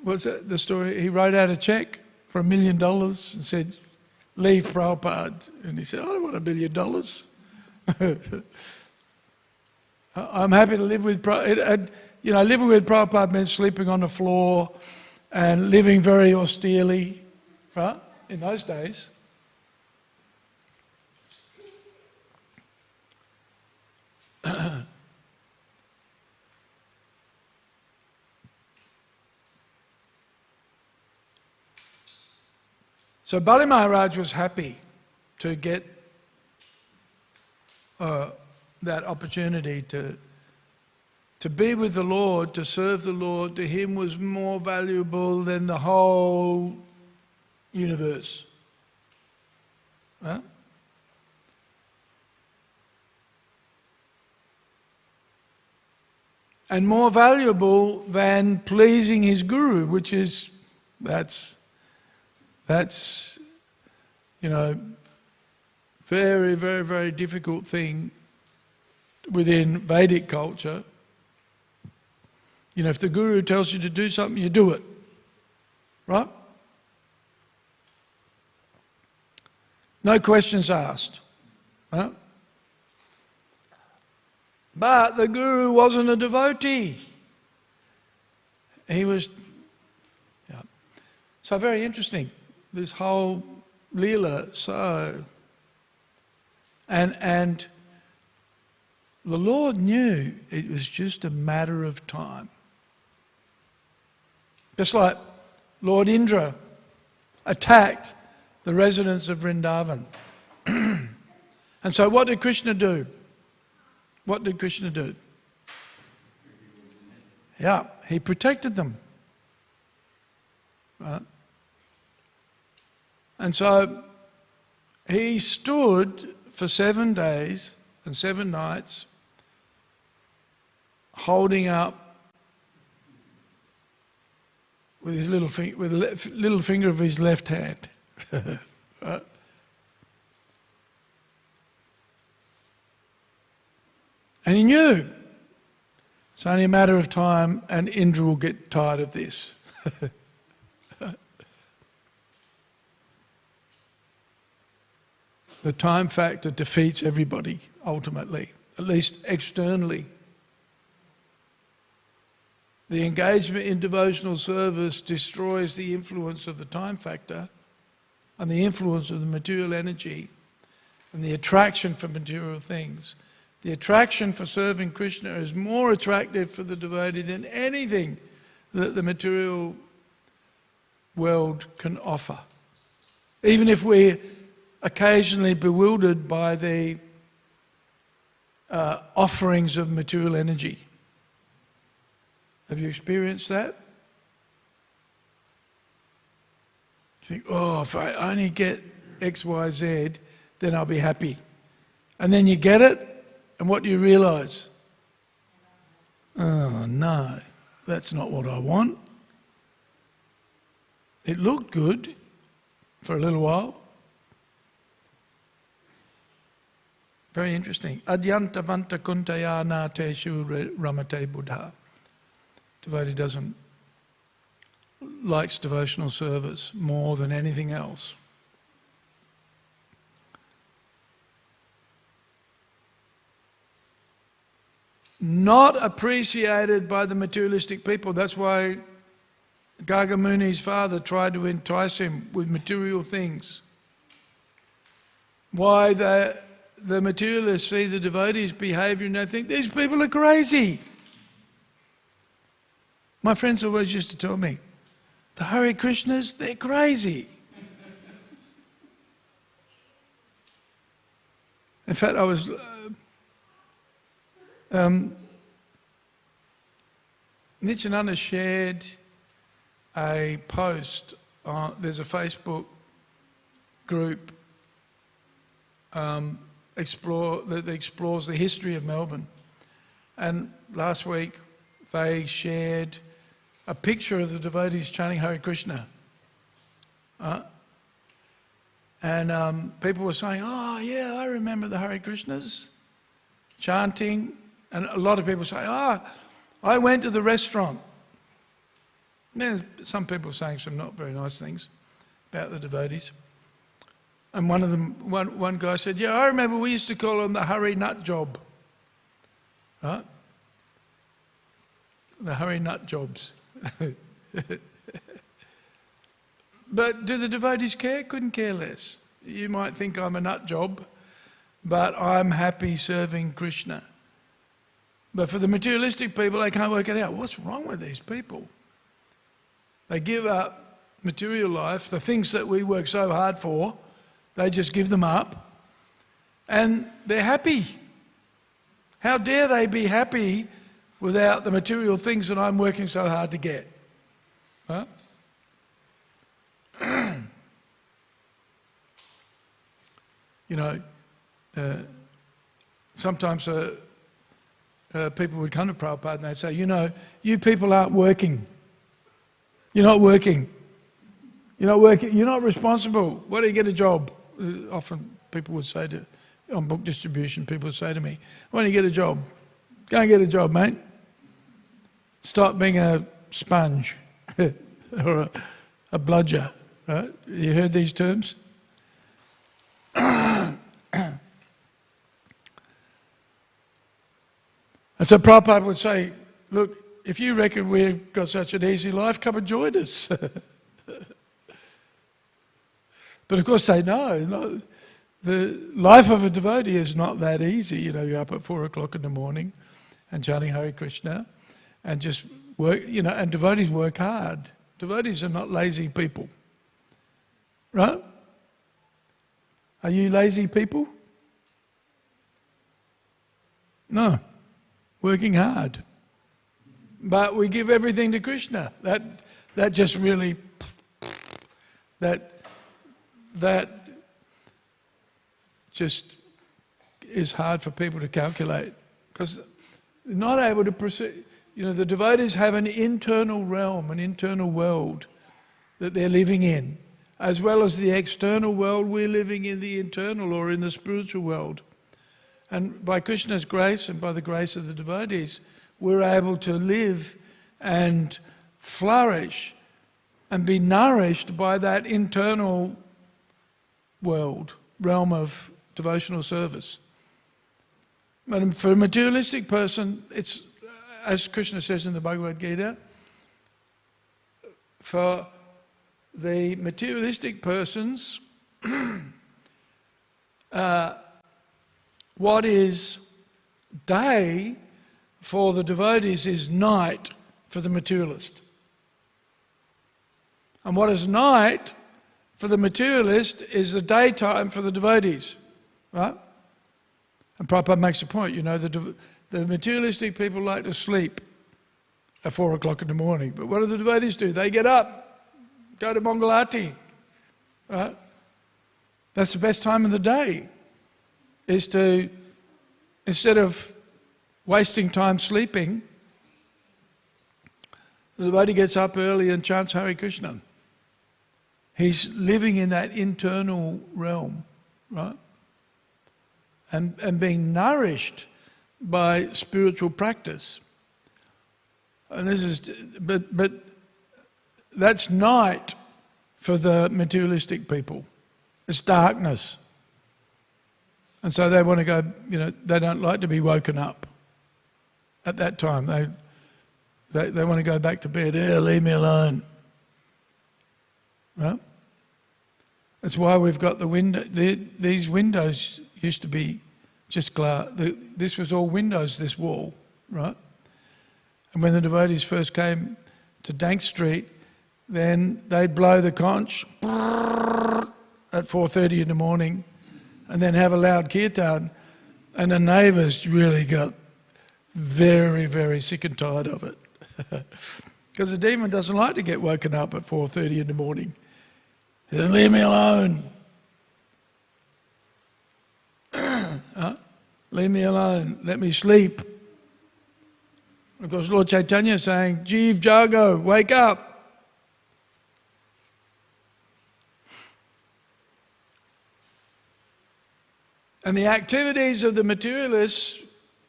what's that, the story? He wrote out a check for $1 million and said, leave Prabhupada. And he said, I don't want $1 million. I'm happy to live with Prabhupada. You know, living with Prabhupada meant sleeping on the floor and living very austerely, right? In those days. So Bali Maharaj was happy to get that opportunity to be with the Lord, to serve the Lord. To him was more valuable than the whole universe. Huh? And more valuable than pleasing his guru, which is, that's you know, very, very, very difficult thing within Vedic culture. You know, if the guru tells you to do something, you do it, right? No questions asked. Huh? But the guru wasn't a devotee. He was, yeah. So very interesting, this whole Leela. So, and the Lord knew it was just a matter of time. Just like Lord Indra attacked the residents of Vrindavan. And so what did Krishna do? What did Krishna do? Yeah, he protected them. Right? And so he stood for 7 days and 7 nights holding up with his little finger, with the little finger of his left hand. Right? And he knew it's only a matter of time and Indra will get tired of this. The time factor defeats everybody, ultimately, at least externally. The engagement in devotional service destroys the influence of the time factor and the influence of the material energy and the attraction for material things. The attraction for serving Krishna is more attractive for the devotee than anything that the material world can offer. Even if we're occasionally bewildered by the offerings of material energy. Have you experienced that? You think, oh, if I only get X, Y, Z, then I'll be happy. And then you get it, and what do you realise? Oh no, that's not what I want. It looked good for a little while. Very interesting. Adyanta vanta kuntaya nateshu ramate buddha. Devotee likes devotional service more than anything else. Not appreciated by the materialistic people. That's why Garga Muni's father tried to entice him with material things. Why the materialists see the devotees' behaviour and they think, these people are crazy. My friends always used to tell me, the Hare Krishnas, they're crazy. In fact, I was... Nityananda shared a post there's a Facebook group that explores the history of Melbourne, And last week they shared a picture of the devotees chanting Hare Krishna. And people were saying, oh yeah, I remember the Hare Krishnas chanting. And a lot of people say, I went to the restaurant. There's some people saying some not very nice things about the devotees. And one guy said, yeah, I remember we used to call them the Hare Nut Job. Right? The Hare Nut Jobs. But do the devotees care? Couldn't care less. You might think I'm a nut job, but I'm happy serving Krishna. But for the materialistic people, they can't work it out. What's wrong with these people? They give up material life, the things that we work so hard for, they just give them up, and they're happy. How dare they be happy without the material things that I'm working so hard to get? Huh? You know, sometimes people would come to Prabhupada and they'd say, you know, you people aren't working. You're not working. You're not working. You're not responsible. Why don't you get a job? Often people would say on book distribution, people would say to me, why don't you get a job? Go and get a job, mate. Stop being a sponge or a bludger. Right? You heard these terms? And so Prabhupada would say, look, if you reckon we've got such an easy life, come and join us. But of course they know, the life of a devotee is not that easy. You know, you're up at 4 o'clock in the morning and chanting Hare Krishna and just work, you know, and devotees work hard. Devotees are not lazy people. Right? Are you lazy people? No. Working hard. But we give everything to Krishna. That just really, that just is hard for people to calculate. Because they're not able to proceed. You know, the devotees have an internal realm, an internal world that they're living in, as well as the external world we're living in, the internal or in the spiritual world. And by Krishna's grace and by the grace of the devotees, we're able to live and flourish and be nourished by that internal world, realm of devotional service. But for a materialistic person, it's, as Krishna says in the Bhagavad Gita, for the materialistic persons, what is day for the devotees is night for the materialist. And what is night for the materialist is the daytime for the devotees. Right? And Prabhupada makes a point, you know, the materialistic people like to sleep at 4 o'clock in the morning. But what do the devotees do? They get up, go to Mangalati. Right? That's the best time of the day, is to, instead of wasting time sleeping, the devotee gets up early and chants Hare Krishna. He's living in that internal realm, right? And being nourished by spiritual practice. And this is, but that's night for the materialistic people. It's darkness. And so they want to go, you know, they don't like to be woken up at that time. They want to go back to bed. Leave me alone. Right? That's why we've got the window. These windows used to be just glass. This was all windows, this wall, right? And when the devotees first came to Dank Street, then they'd blow the conch at 4:30 in the morning and then have a loud kirtan, and the neighbours really got very, very sick and tired of it. Because the demon doesn't like to get woken up at 4:30 in the morning. He says, leave me alone. Leave me alone. Let me sleep. Of course, Lord Chaitanya is saying, Jeev Jago, wake up. And the activities of the materialists,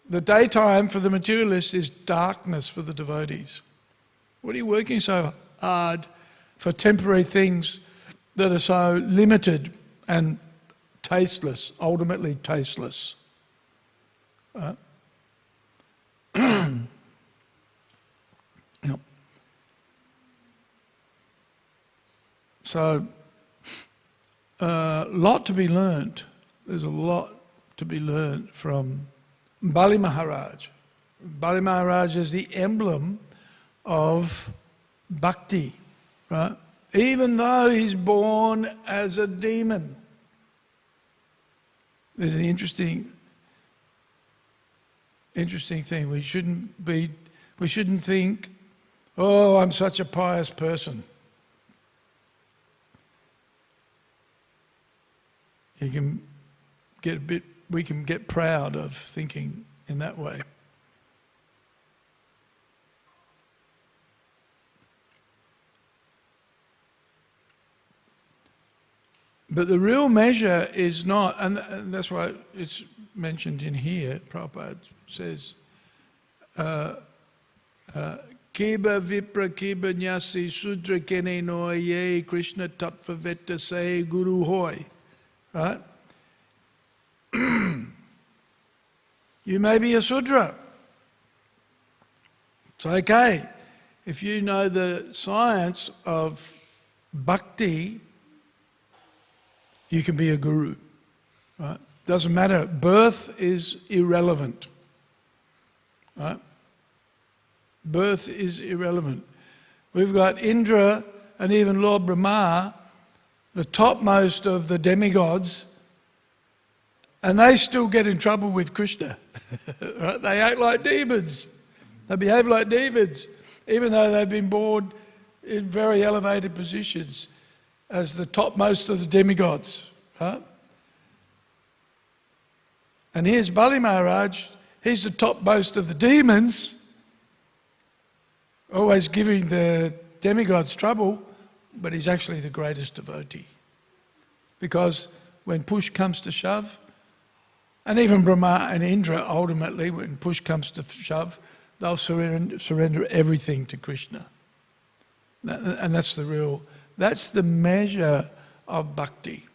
the daytime for the materialists is darkness for the devotees. What are you working so hard for temporary things that are so limited and tasteless, ultimately tasteless? Right? Yep. So, a lot to be learnt. There's a lot to be learnt from Bali Maharaj. Bali Maharaj is the emblem of bhakti, right? Even though he's born as a demon. There's an interesting thing. We shouldn't think, oh, I'm such a pious person. We can get proud of thinking in that way. But the real measure is not, and that's why it's mentioned in here, Prabhupada says, Kiba vipra kiba nyasi sudra kene no ye Krishna tattva vetta se guru hoy. Right? You may be a Sudra. It's okay. If you know the science of bhakti, you can be a guru. Right? Doesn't matter. Birth is irrelevant. Right? Birth is irrelevant. We've got Indra and even Lord Brahma, the topmost of the demigods, and they still get in trouble with Krishna. Right? They act like demons. They behave like demons, even though they've been born in very elevated positions as the topmost of the demigods. Right? And here's Bali Maharaj, he's the topmost of the demons, always giving the demigods trouble, but he's actually the greatest devotee. Because when push comes to shove, and even Brahma and Indra ultimately, when push comes to shove, they'll surrender everything to Krishna. And that's the measure of bhakti.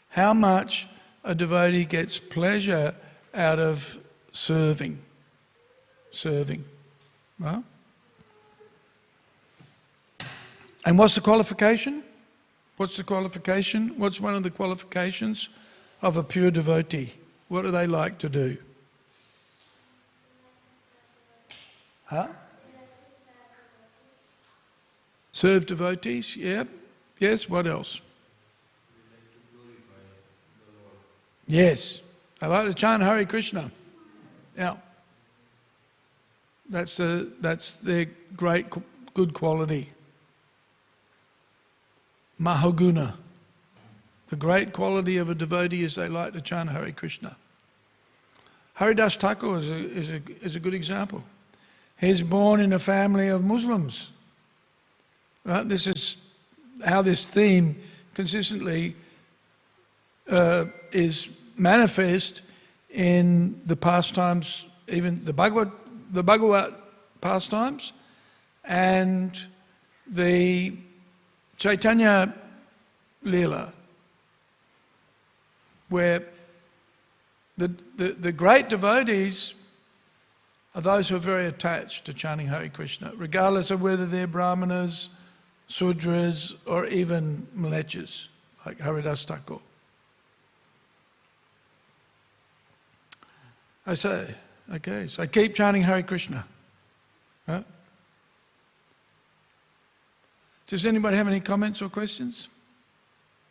How much a devotee gets pleasure out of serving. Well, and what's the qualification? What's one of the qualifications of a pure devotee? What do they like to do? Huh? Serve devotees, yeah. Yes, what else? Yes, I like to chant Hare Krishna. Yeah. That's their great good quality. Mahaguna. The great quality of a devotee is they like to chant Hare Krishna. Haridas Thakur is a good example. He's born in a family of Muslims. Right? This is how this theme consistently is manifest in the pastimes, even the Bhagavat pastimes, and the Chaitanya Leela, where the great devotees are those who are very attached to chanting Hare Krishna, regardless of whether they're Brahmanas, Sudras, or even Mlechas, like Haridas Thakur. I say, okay, so keep chanting Hare Krishna. Right? Does anybody have any comments or questions?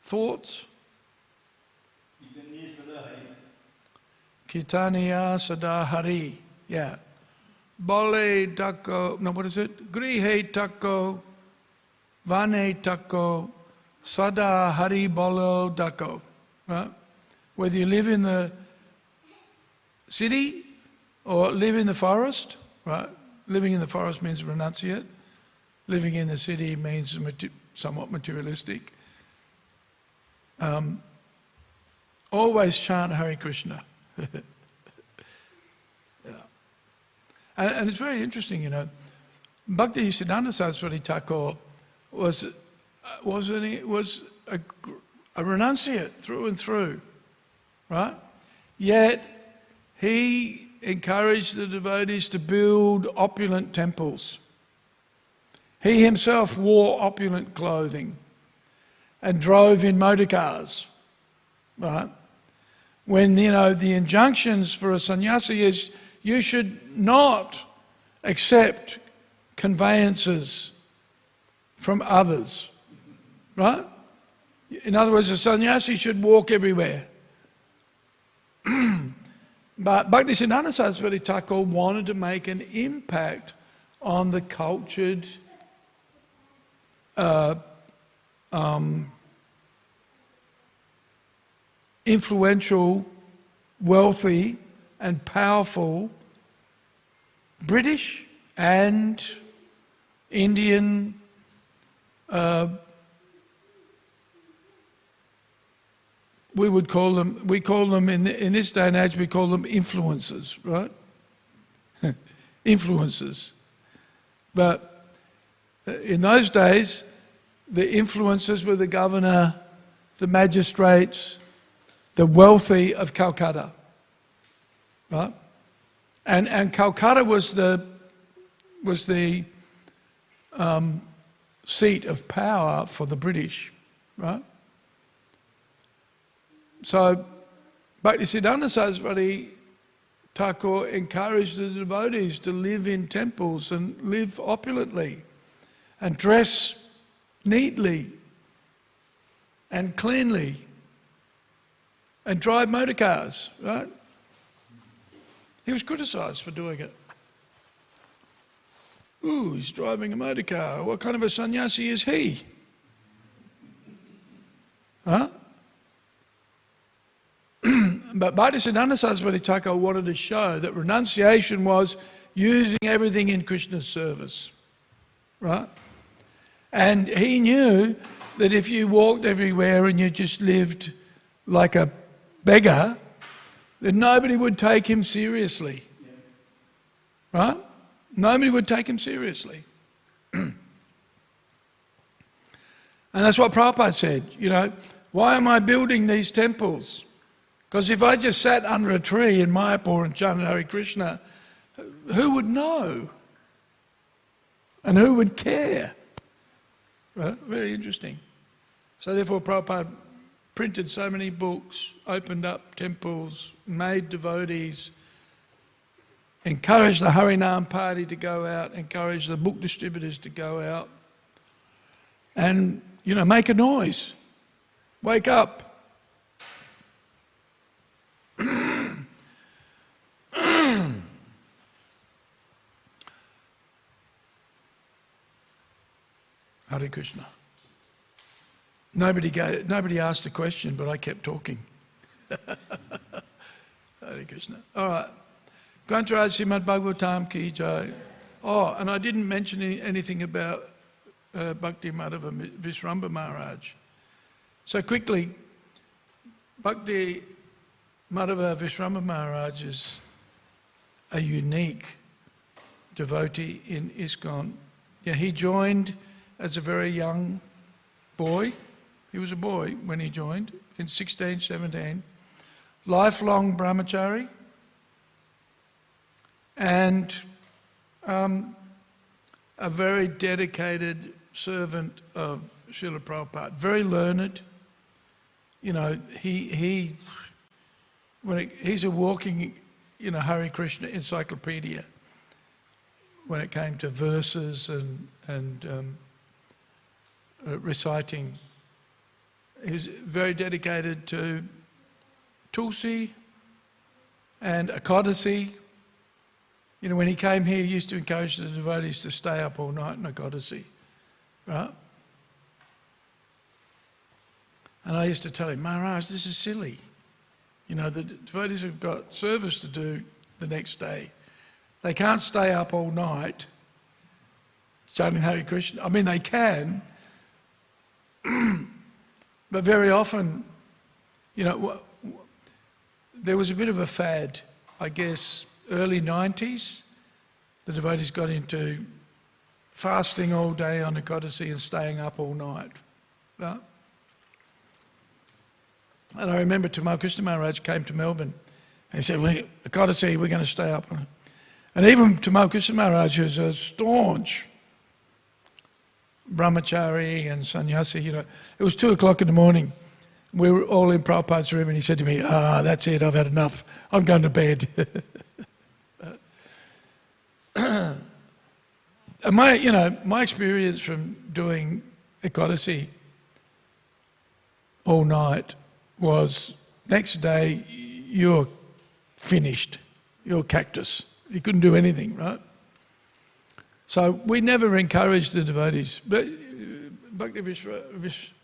Thoughts? Kirtaniya Sada Hari. Yeah. Bole Tako, no, what is it? Grihe Tako, Vane Tako, Sada Hari Bolo Dako. Right? Whether you live in the city or live in the forest, right? Living in the forest means renunciate. Living in the city means somewhat materialistic. Always chant Hare Krishna. Yeah. And it's very interesting, you know. Bhaktivedanta Saraswati Thakur was a renunciate through and through, right? Yet he encouraged the devotees to build opulent temples. He himself wore opulent clothing and drove in motor cars, right? When, you know, the injunctions for a sannyasi is you should not accept conveyances from others, right? In other words, a sannyasi should walk everywhere. But Bhaktisiddhanta Saraswati Thakur wanted to make an impact on the cultured, influential, wealthy and powerful British and Indian we call them in this day and age, we call them influencers, right? Influencers. But in those days, the influencers were the governor, the magistrates, the wealthy of Calcutta, right? And Calcutta was the seat of power for the British, right? So Bhaktisiddhanta Saraswati Thakur encouraged the devotees to live in temples and live opulently and dress neatly and cleanly and drive motor cars, right? He was criticised for doing it. Ooh, he's driving a motor car. What kind of a sannyasi is he? Huh? But Bhaktisiddhanta Saraswati Thakur wanted to show that renunciation was using everything in Krishna's service, right? And he knew that if you walked everywhere and you just lived like a beggar, then nobody would take him seriously, right? Nobody would take him seriously. And that's what Prabhupada said, you know, why am I building these temples? Because if I just sat under a tree in Mayapur and chanted Hare Krishna, who would know? And who would care? Right? Very interesting. So therefore Prabhupada printed so many books, opened up temples, made devotees, encouraged the Harinam party to go out, encouraged the book distributors to go out and, you know, make a noise. Wake up. Hare Krishna. Nobody asked a question, but I kept talking. Hare Krishna. All right. Grantaraj Śrīmad Bhāgavatam ki jai. Oh, and I didn't mention anything about Bhakti Madhava Vishramba Maharaj. So quickly, Bhakti Madhava Vishramba Maharaj is a unique devotee in ISKCON. Yeah, he joined as a very young boy. He was a boy when he joined in 16, 17. Lifelong brahmachari. And a very dedicated servant of Srila Prabhupada. Very learned. You know, he's a walking, you know, Hare Krishna encyclopedia when it came to verses and reciting. He was very dedicated to Tulsi and Ekadasi. You know, when he came here, he used to encourage the devotees to stay up all night in Ekadasi, right? And I used to tell him, Maharaj, this is silly. You know, the devotees have got service to do. the next day. They can't stay up all night chanting Hare Krishna. I mean, they can, but very often, there was a bit of a fad, I guess, early 90s. The devotees got into fasting all day on Ekadasi and staying up all night. Right? And I remember Tamal Krishna Maharaj came to Melbourne and he said, Ekadasi, we're going to stay up. And even Tamal Krishna Maharaj, who's a staunch brahmachari and sannyasi, it was 2 o'clock in the morning. We were all in Prabhupada's room and he said to me, that's it, I've had enough. I'm going to bed. And my experience from doing Ekadasi all night was next day you're finished, you're cactus. You couldn't do anything, right? So we never encouraged the devotees. But Bhaktivedanta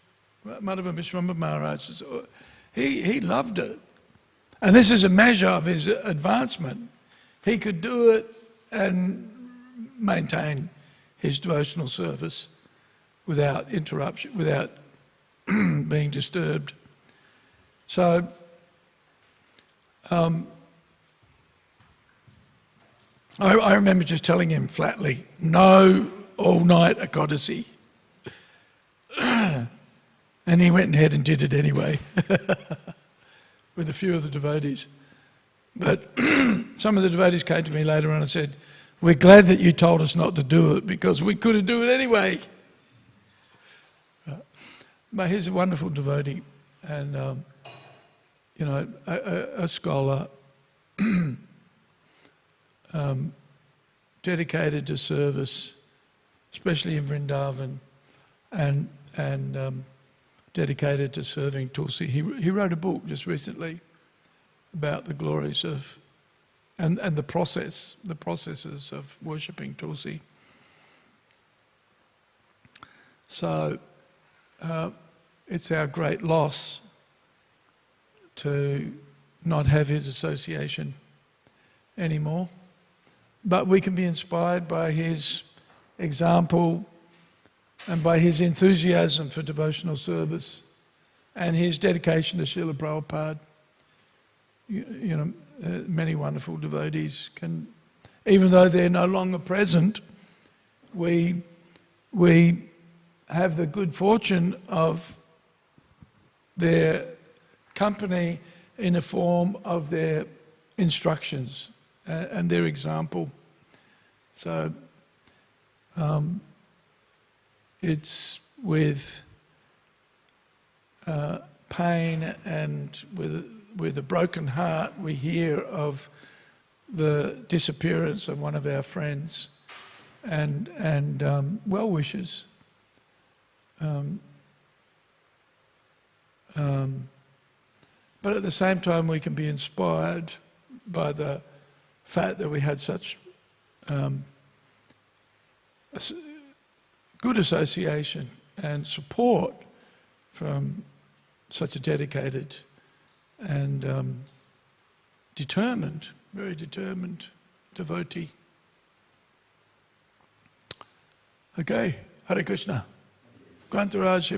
Vishwambara Maharaj, he loved it. And this is a measure of his advancement. He could do it and maintain his devotional service without interruption, without being disturbed. So I remember just telling him flatly, no all-night Ekadasi. And he went ahead and did it anyway, with a few of the devotees. But some of the devotees came to me later on and said, we're glad that you told us not to do it because we couldn't do it anyway. But he's a wonderful devotee and, a scholar dedicated to service, especially in Vrindavan, and dedicated to serving Tulsi. He wrote a book just recently about the glories of and the processes of worshipping Tulsi. So it's our great loss to not have his association anymore. But we can be inspired by his example and by his enthusiasm for devotional service and his dedication to Srila Prabhupada. Many wonderful devotees can, even though they're no longer present, we have the good fortune of their company in the form of their instructions and their example. So it's with pain and with a broken heart we hear of the disappearance of one of our friends and well wishes. But at the same time we can be inspired by the fact that we had such good association and support from such a dedicated and very determined devotee. Okay, Hare Krishna. Grantaraj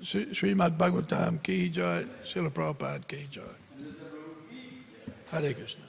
Śrīmad Bhāgavatam ki jai, Srila Prabhupada ki jai. Hare Krishna.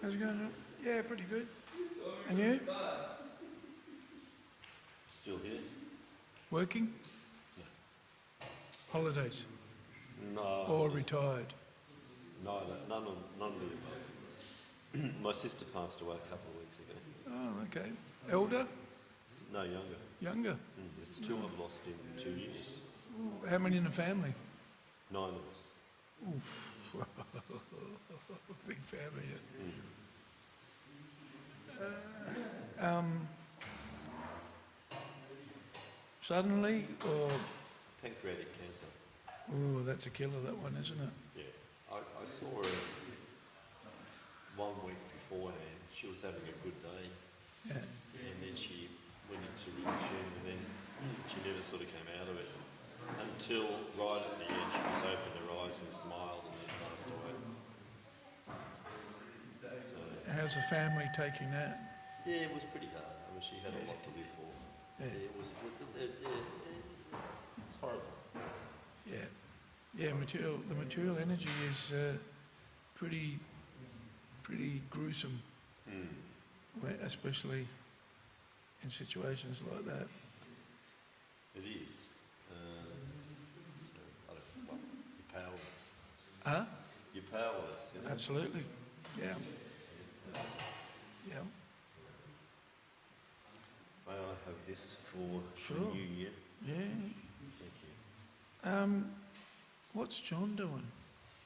How's it going? Yeah, pretty good. And you? Still here? Working? Holidays? No. Or retired? Neither. None of the above. My sister passed away a couple of weeks ago. Oh, okay. Elder? No, younger. Younger? There's two I've lost in 2 years. Ooh, how many in the family? 9 of us. Oof. Big family, yeah. Suddenly, or... Pancreatic cancer. Oh, that's a killer, that one, isn't it? Yeah. I saw her 1 week beforehand. She was having a good day. Yeah. And then she went into remission and then she never sort of came out of it. Until right at the end, she just opened her eyes and smiled and then passed away. So, How's the family taking that? yeah, it was pretty hard. I mean, she had a lot to live for. Yeah. It's horrible. Yeah. Yeah, the material energy is pretty gruesome, especially in situations like that. It is. I don't know, you're powerless. Huh? You're powerless. You know? Absolutely. Yeah. Yeah. May I have this for Sure. the new year? Yeah. Thank you. What's John doing?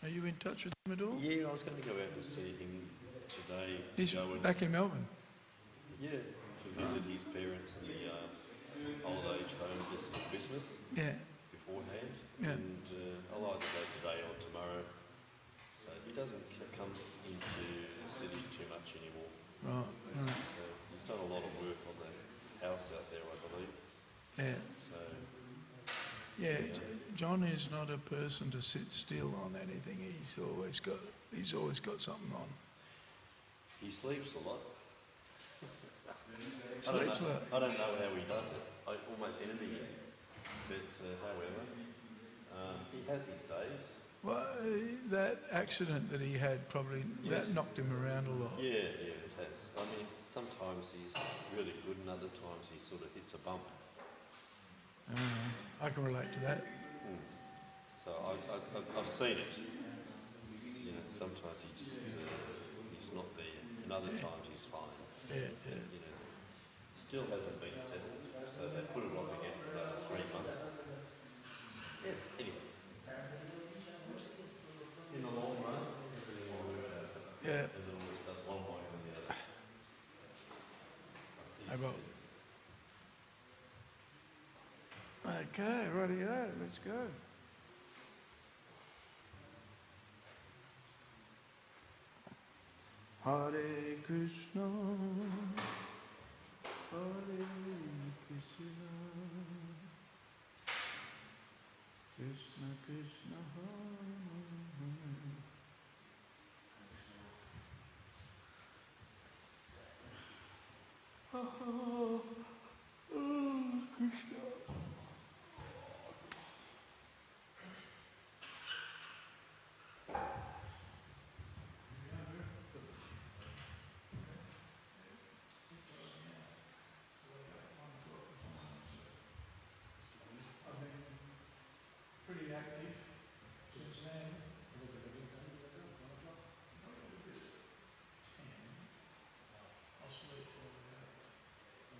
Are you in touch with him at all? Yeah, I was going to go out to see him today. He's go and, back in Melbourne. yeah, to visit his parents in the old age home just for Christmas Yeah. beforehand. Yeah. And I'll either go today or tomorrow. So he doesn't come into the city too much anymore. Right. Right. So he's done a lot of work on the house out there, I believe. Yeah. So Yeah. John is not a person to sit still on anything. He's always got something on. he sleeps a lot. Sleeps a lot. I don't know how he does it. I almost envy him. But however, he has his days. Well, that accident that he had probably that Yes. knocked him around a lot. Yeah, it has. I mean, sometimes he's really good and other times he sort of hits a bump. I can relate to that. So I've seen it. You know, sometimes he's not there, and other times he's fine. Yeah, yeah. And, you know, still hasn't been settled, so they put it off again for another 3 months. Yeah. Anyway, in the long run, everything will work out. Yeah. And it always does one way or the other. I will. Okay, righty-o, let's go. Hare Krishna, Hare Krishna, Krishna Krishna Hare Hare. Oh, Krishna. Pretty active since then. I'll sleep for 4 hours.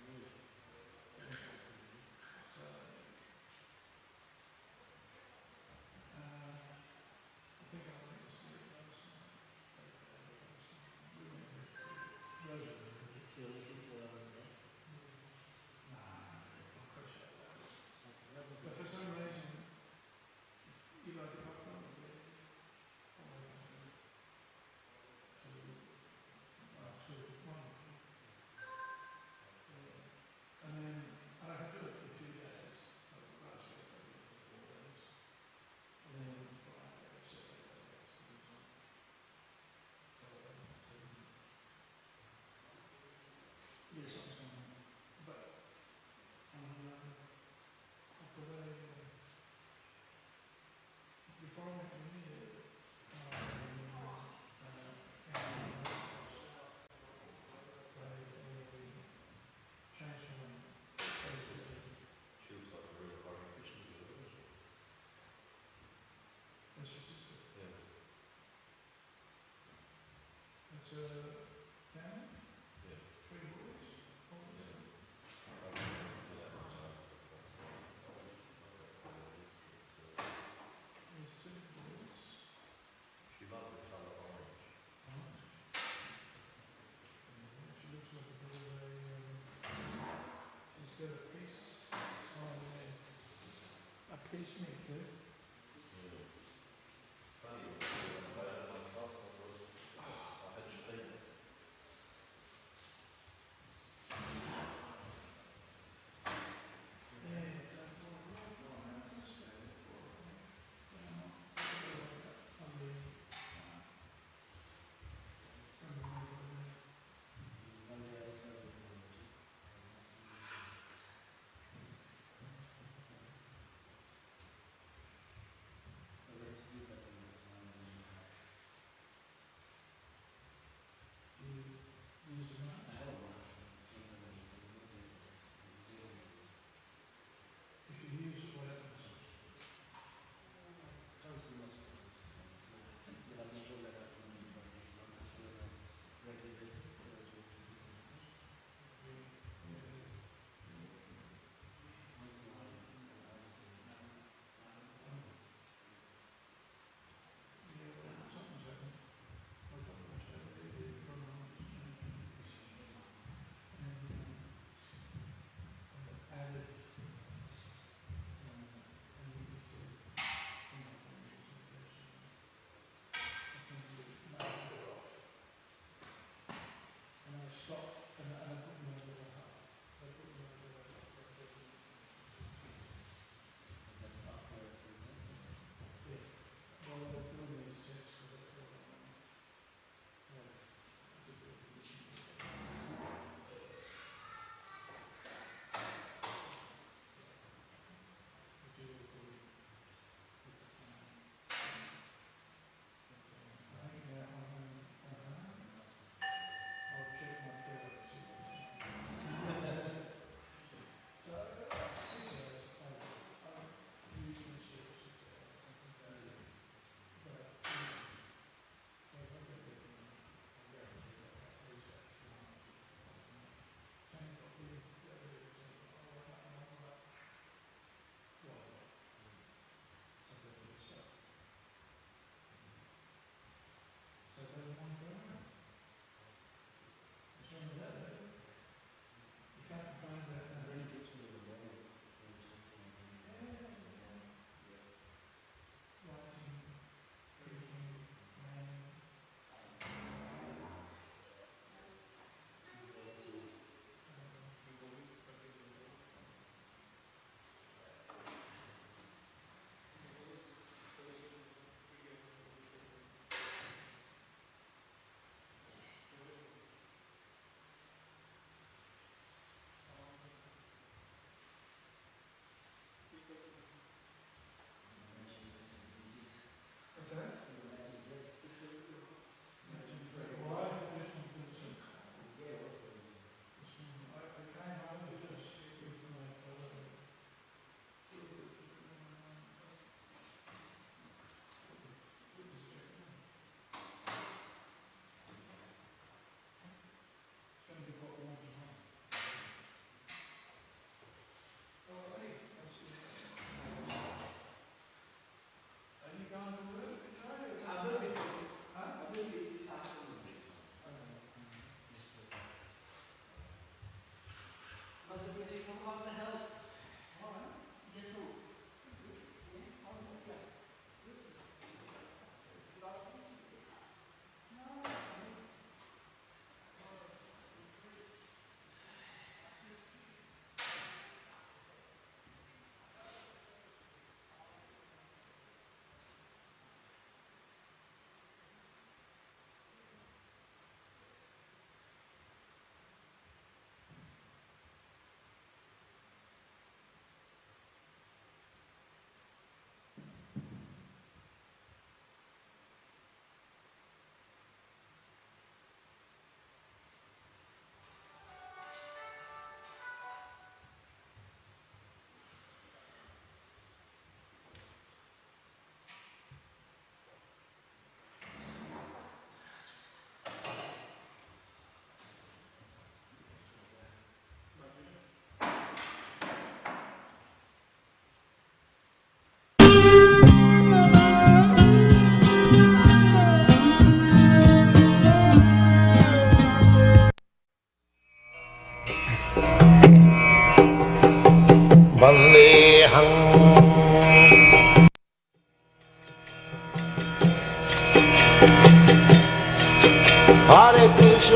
Vandeham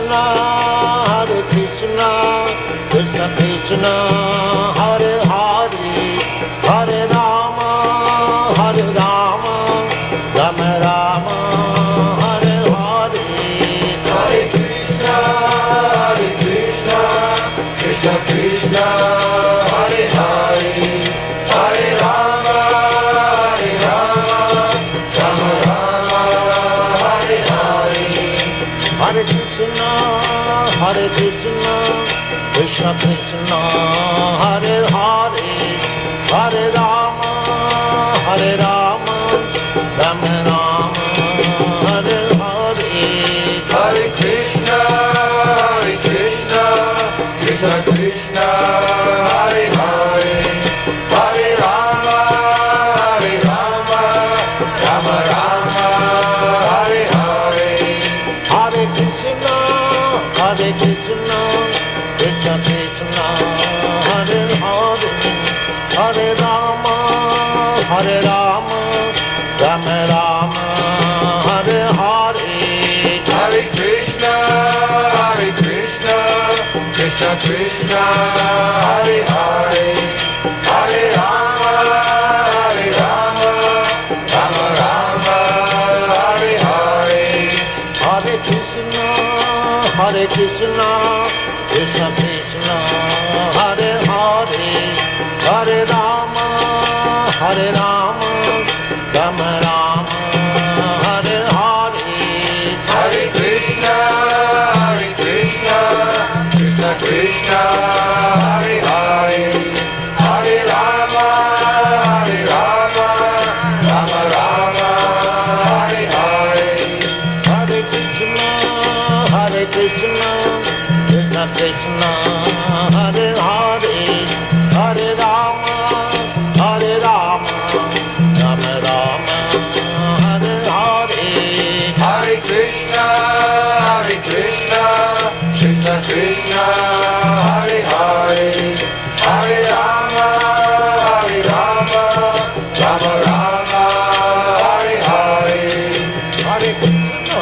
Krishna, Hare Krishna, Krishna Krishna, Hare Hare, Hare Rama, Hare Rama, Rama Rama, Hare Hare. Hare Krishna, Krishna Krishna, Hare Hare, Hare Rama, Rama Rama, Hare Hare. Hare Krishna, Krishna Krishna, Hare Hare, Hare Rama, Rama Rama, Hare Hare. Hare Krishna, Krishna Krishna, Hare Hare, Hare Rama, Rama Rama, Hare Hare. Hare Krishna, Krishna Krishna, Hare Hare, Hare Rama, Rama Rama, Hare Hare. Hare Krishna, Krishna Krishna, Hare Hare, Hare Rama, Rama Rama, Hare Hare. Hare Krishna, Krishna Krishna, Hare Hare, Hare Rama, Rama Rama, Hare Hare. Hare Krishna, Krishna Krishna, Hare Hare, Hare Rama, Rama Rama, Hare Hare. Hare Krishna, Krishna Krishna, Hare Hare, Hare Rama, Rama Rama, Hare Hare. Hare Krishna, Krishna Krishna, Hare Hare, Hare Rama, Rama Rama, Hare Hare. Hare Krishna, Krishna Krishna, Hare Hare, Hare Rama, Rama Rama, Hare Hare. Hare Krishna,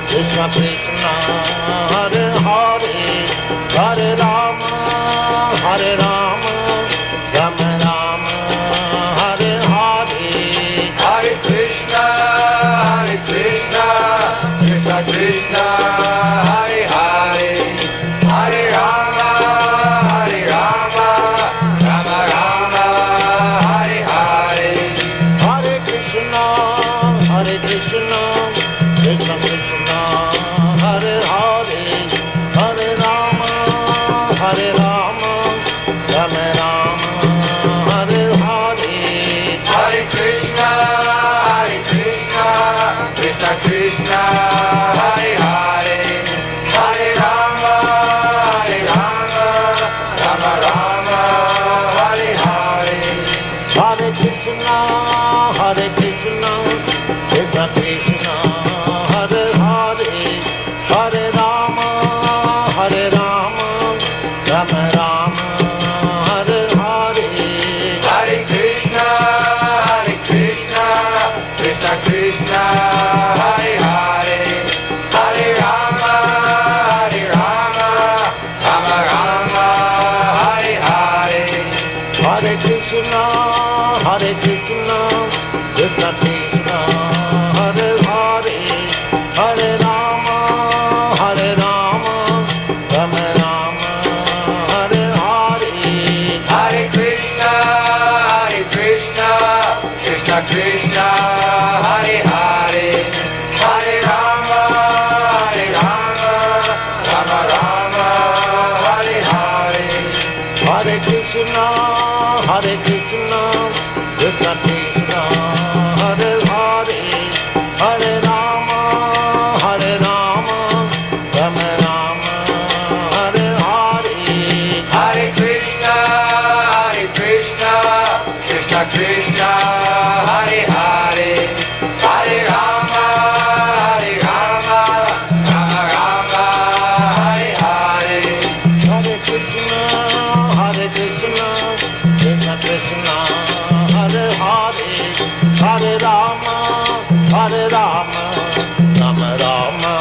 Krishna Krishna, Hare Hare, Hare Rama, Rama Rama, Hare Hare. Hare Krishna, Krishna Krishna, Hare Hare, Hare Rama, Rama Rama, Hare Hare. Hare Krishna, Krishna Krishna, Hare Hare, Hare Rama, Rama Rama, Hare Hare. Hare Krishna, Krishna Krishna, Hare Hare, Hare Rama, Rama Rama, Hare Hare. Hare Krishna, Krishna Krishna, Hare Hare, Hare Rama, Rama Rama, Hare Hare. Hare Krishna, Krishna Krishna, Hare Hare, Hare Rama, Rama Rama, Hare Hare. Hare Krishna, Krishna Krishna, Hare Hare, Hare Rama, Rama Rama, Hare Hare. Hare Krishna, Krishna Krishna, Hare Hare, Hare Rama, Rama Rama, Hare Hare. Hare Krishna, Krishna Krishna, Hare Hare, Hare Rama, Rama Rama, Hare Hare. Hare Krishna, Krishna Krishna, Hare Hare, Hare Rama, Rama Rama,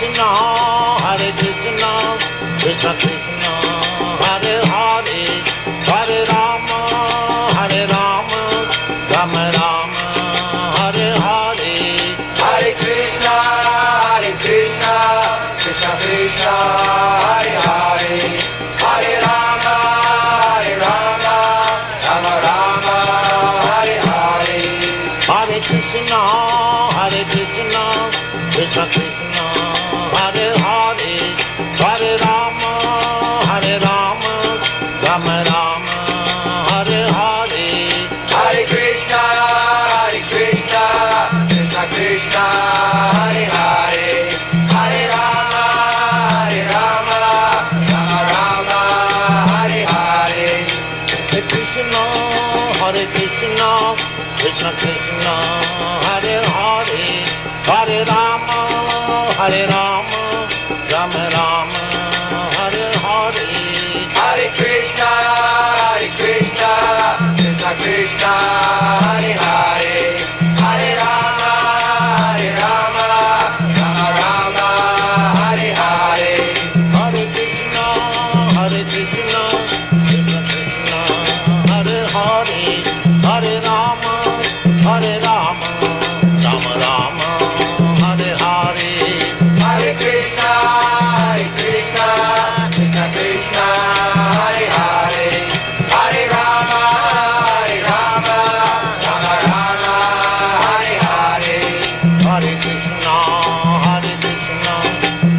Krishna, Hare Krishna, Krishna Krishna, Hare Hare, Hare Rama, Hare Rama, Rama Rama, Hare Hare. Hare Krishna, Krishna Krishna, Hare Hare, Hare Rama, Rama Rama, Hare Hare. Hare Krishna, Krishna Krishna, Hare Hare, Hare Rama, Rama Rama, Hare Hare. Hare Krishna, Krishna Krishna, Hare Hare, Hare Rama, Rama Hare Hare. Hare Krishna, Krishna Krishna, Hare Hare, Hare Rama, Rama Rama, Hare Hare. Hare Krishna, Krishna Krishna, Hare Hare, Hare Rama, Rama Hare Hare. Hare Krishna, Krishna Krishna, Hare Hare, Hare Rama, Rama Rama, Hare Hare. Hare Krishna, Krishna Krishna, Hare Hare, Hare Rama, Rama Hare Hare. Hare Krishna,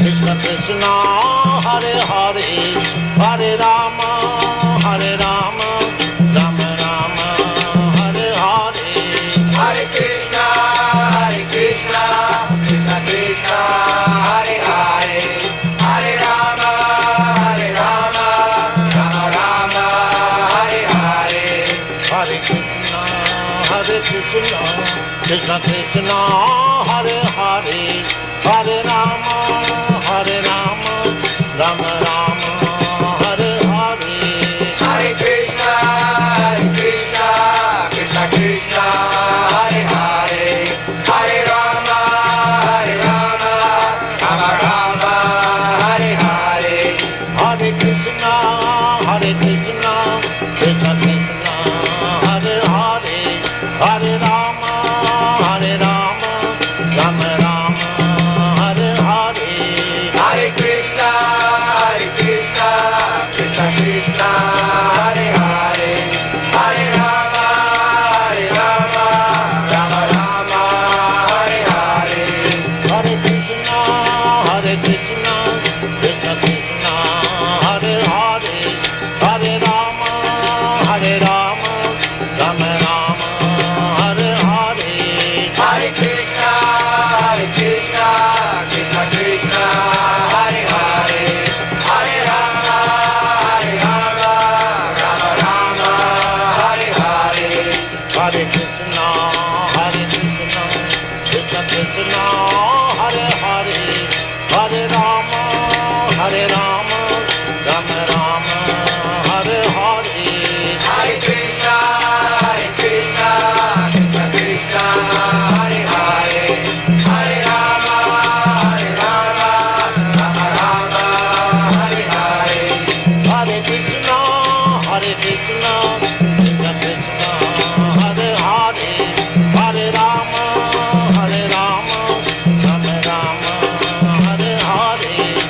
Krishna Krishna, Hare Hare, Hare Rama, Rama Rama, Hare Hare. Hare Krishna, Krishna Krishna, Hare Hare, Hare Rama, Rama Hare Hare. Hare Krishna, Krishna Krishna, Hare Hare, Hare Rama, Rama Rama, Hare Hare. Hare Krishna, Krishna Krishna, Hare Hare, Hare Rama, Rama Hare Hare. Hare Krishna, Krishna Krishna, Hare Hare, Hare Rama, Rama Rama, Hare Hare. Hare Krishna, Krishna Krishna, Hare Hare, Hare Rama, Rama Hare Hare. Hare Krishna, Krishna Krishna, Hare Hare, Hare Rama, Rama Rama, Hare Hare. Hare Krishna, Krishna Krishna, Hare Hare, Hare Rama, Rama Hare Hare. Hare Krishna, Krishna Krishna, Hare Hare, Hare Rama, Rama Rama, Hare Hare. Hare Krishna, Krishna Krishna, Hare Hare, Hare Rama, Rama Hare Hare. Hare Krishna, Krishna Krishna, Hare Hare, Hare Rama, Rama Rama, Hare Hare.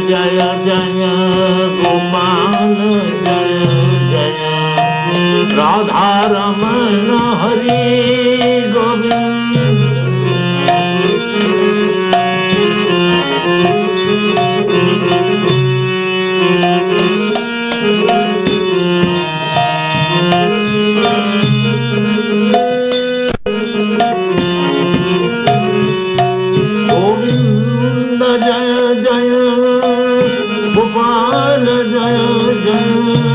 Jaya Jaya Gopal Jai Jai Radha Raman Hari Govind Govind Jai Jai Gopal Jai Jai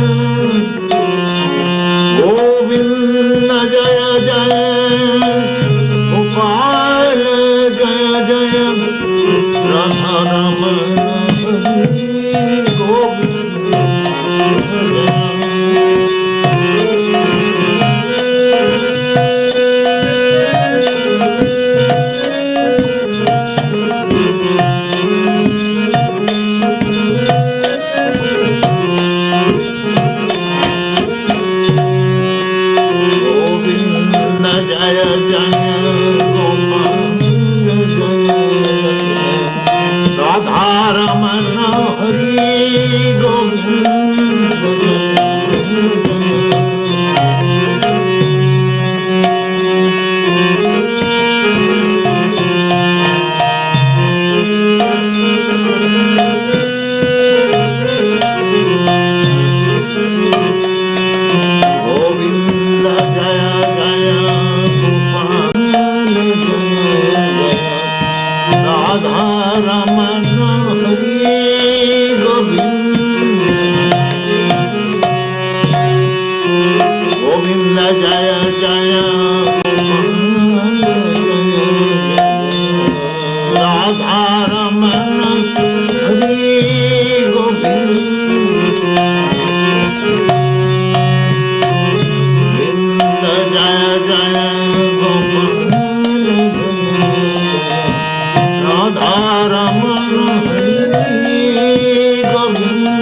Govind Jai Jai Gopal Jai Jai Radha Raman Hari Govind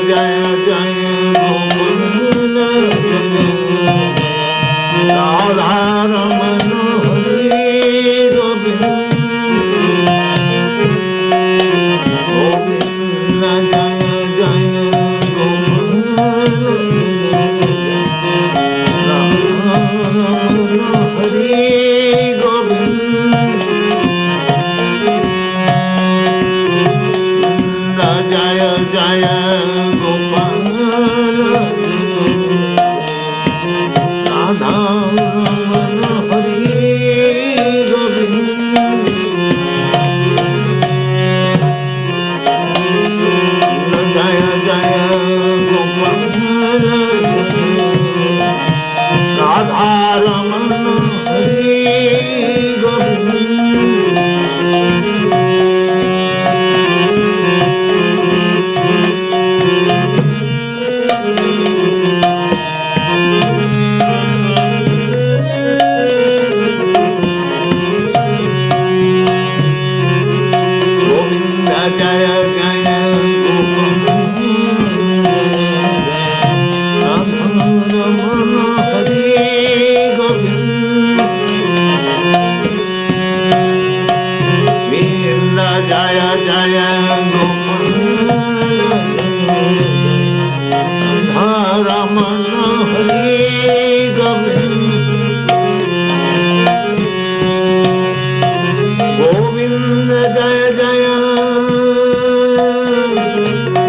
Jai Jai Jai Jai Jai Raman Hari Govind Jai Jai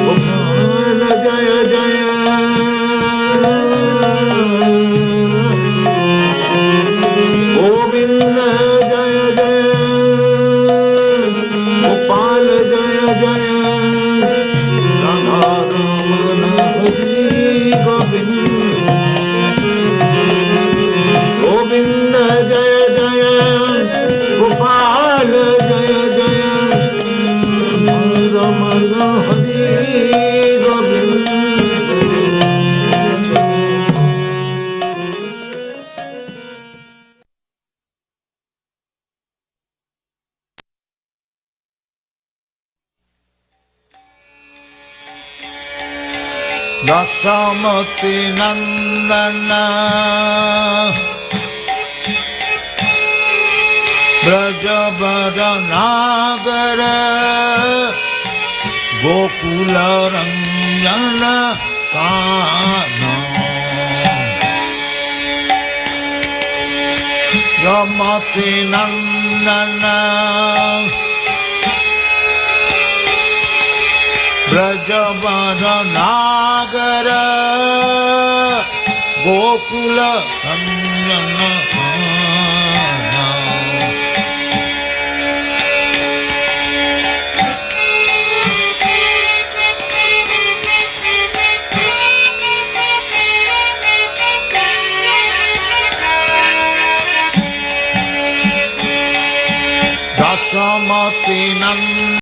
Gopal Jai Jai Govind Jai Jai Gopal Jai Jai Radha Raman Hari Govind Govind Jai Jai Gopal Jai Jai Raman Hari Govind दशमति Nandan ब्रजबरनागर Gokul Ranjan Kanha यमति Nandan ब्रजबरनागर Gokul Ranjan Kanha दशमति Nandan